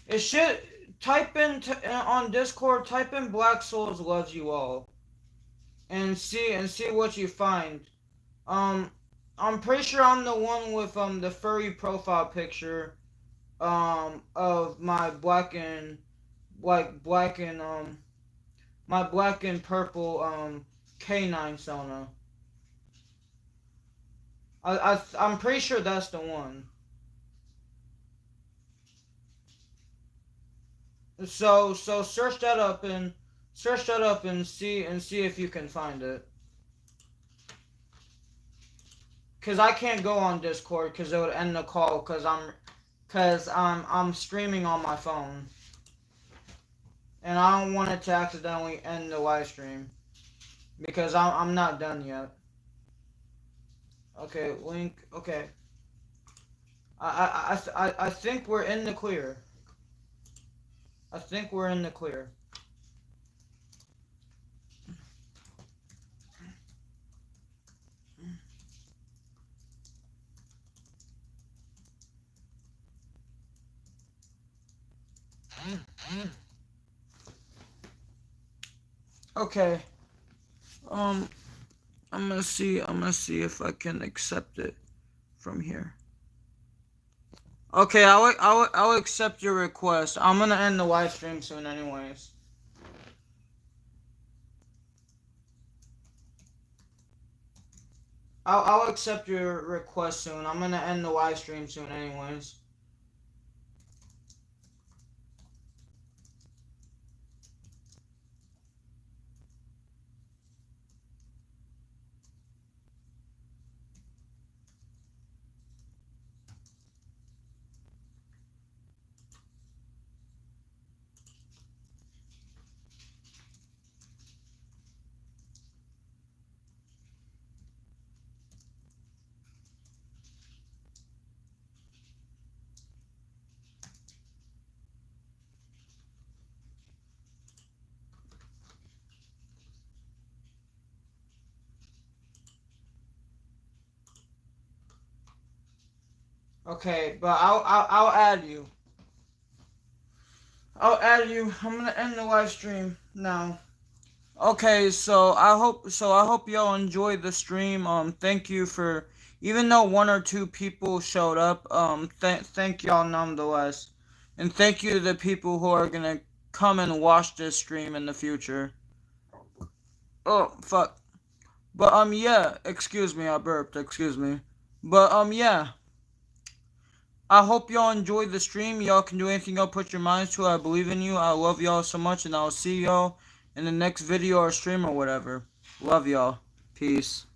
[SPEAKER 1] It should type in on Discord. Type in Black Souls loves you all and see what you find. Um, I'm pretty sure I'm the one with the furry profile picture of my black and my black and purple canine Sona. I'm pretty sure that's the one. So search that up and see if you can find it. Cause I can't go on Discord because it would end the call cause I'm streaming on my phone and I don't want it to accidentally end the live stream because I'm not done yet. Okay, link. Okay, I think we're in the clear. I think we're in the clear. Okay. Um, I'm gonna see if I can accept it from here. Okay, I'll accept your request. I'm gonna end the live stream soon, anyways. I'll accept your request soon. I'm gonna end the live stream soon, anyways. Okay, but I'll add you. I'll add you. I'm gonna end the live stream now. Okay, so I hope y'all enjoyed the stream. Thank you for even though one or two people showed up. Thank y'all nonetheless, and thank you to the people who are gonna come and watch this stream in the future. Oh fuck. But yeah. Excuse me, I burped. Excuse me. But yeah. I hope y'all enjoyed the stream. Y'all can do anything y'all put your minds to. I believe in you. I love y'all so much, and I'll see y'all in the next video or stream or whatever. Love y'all. Peace.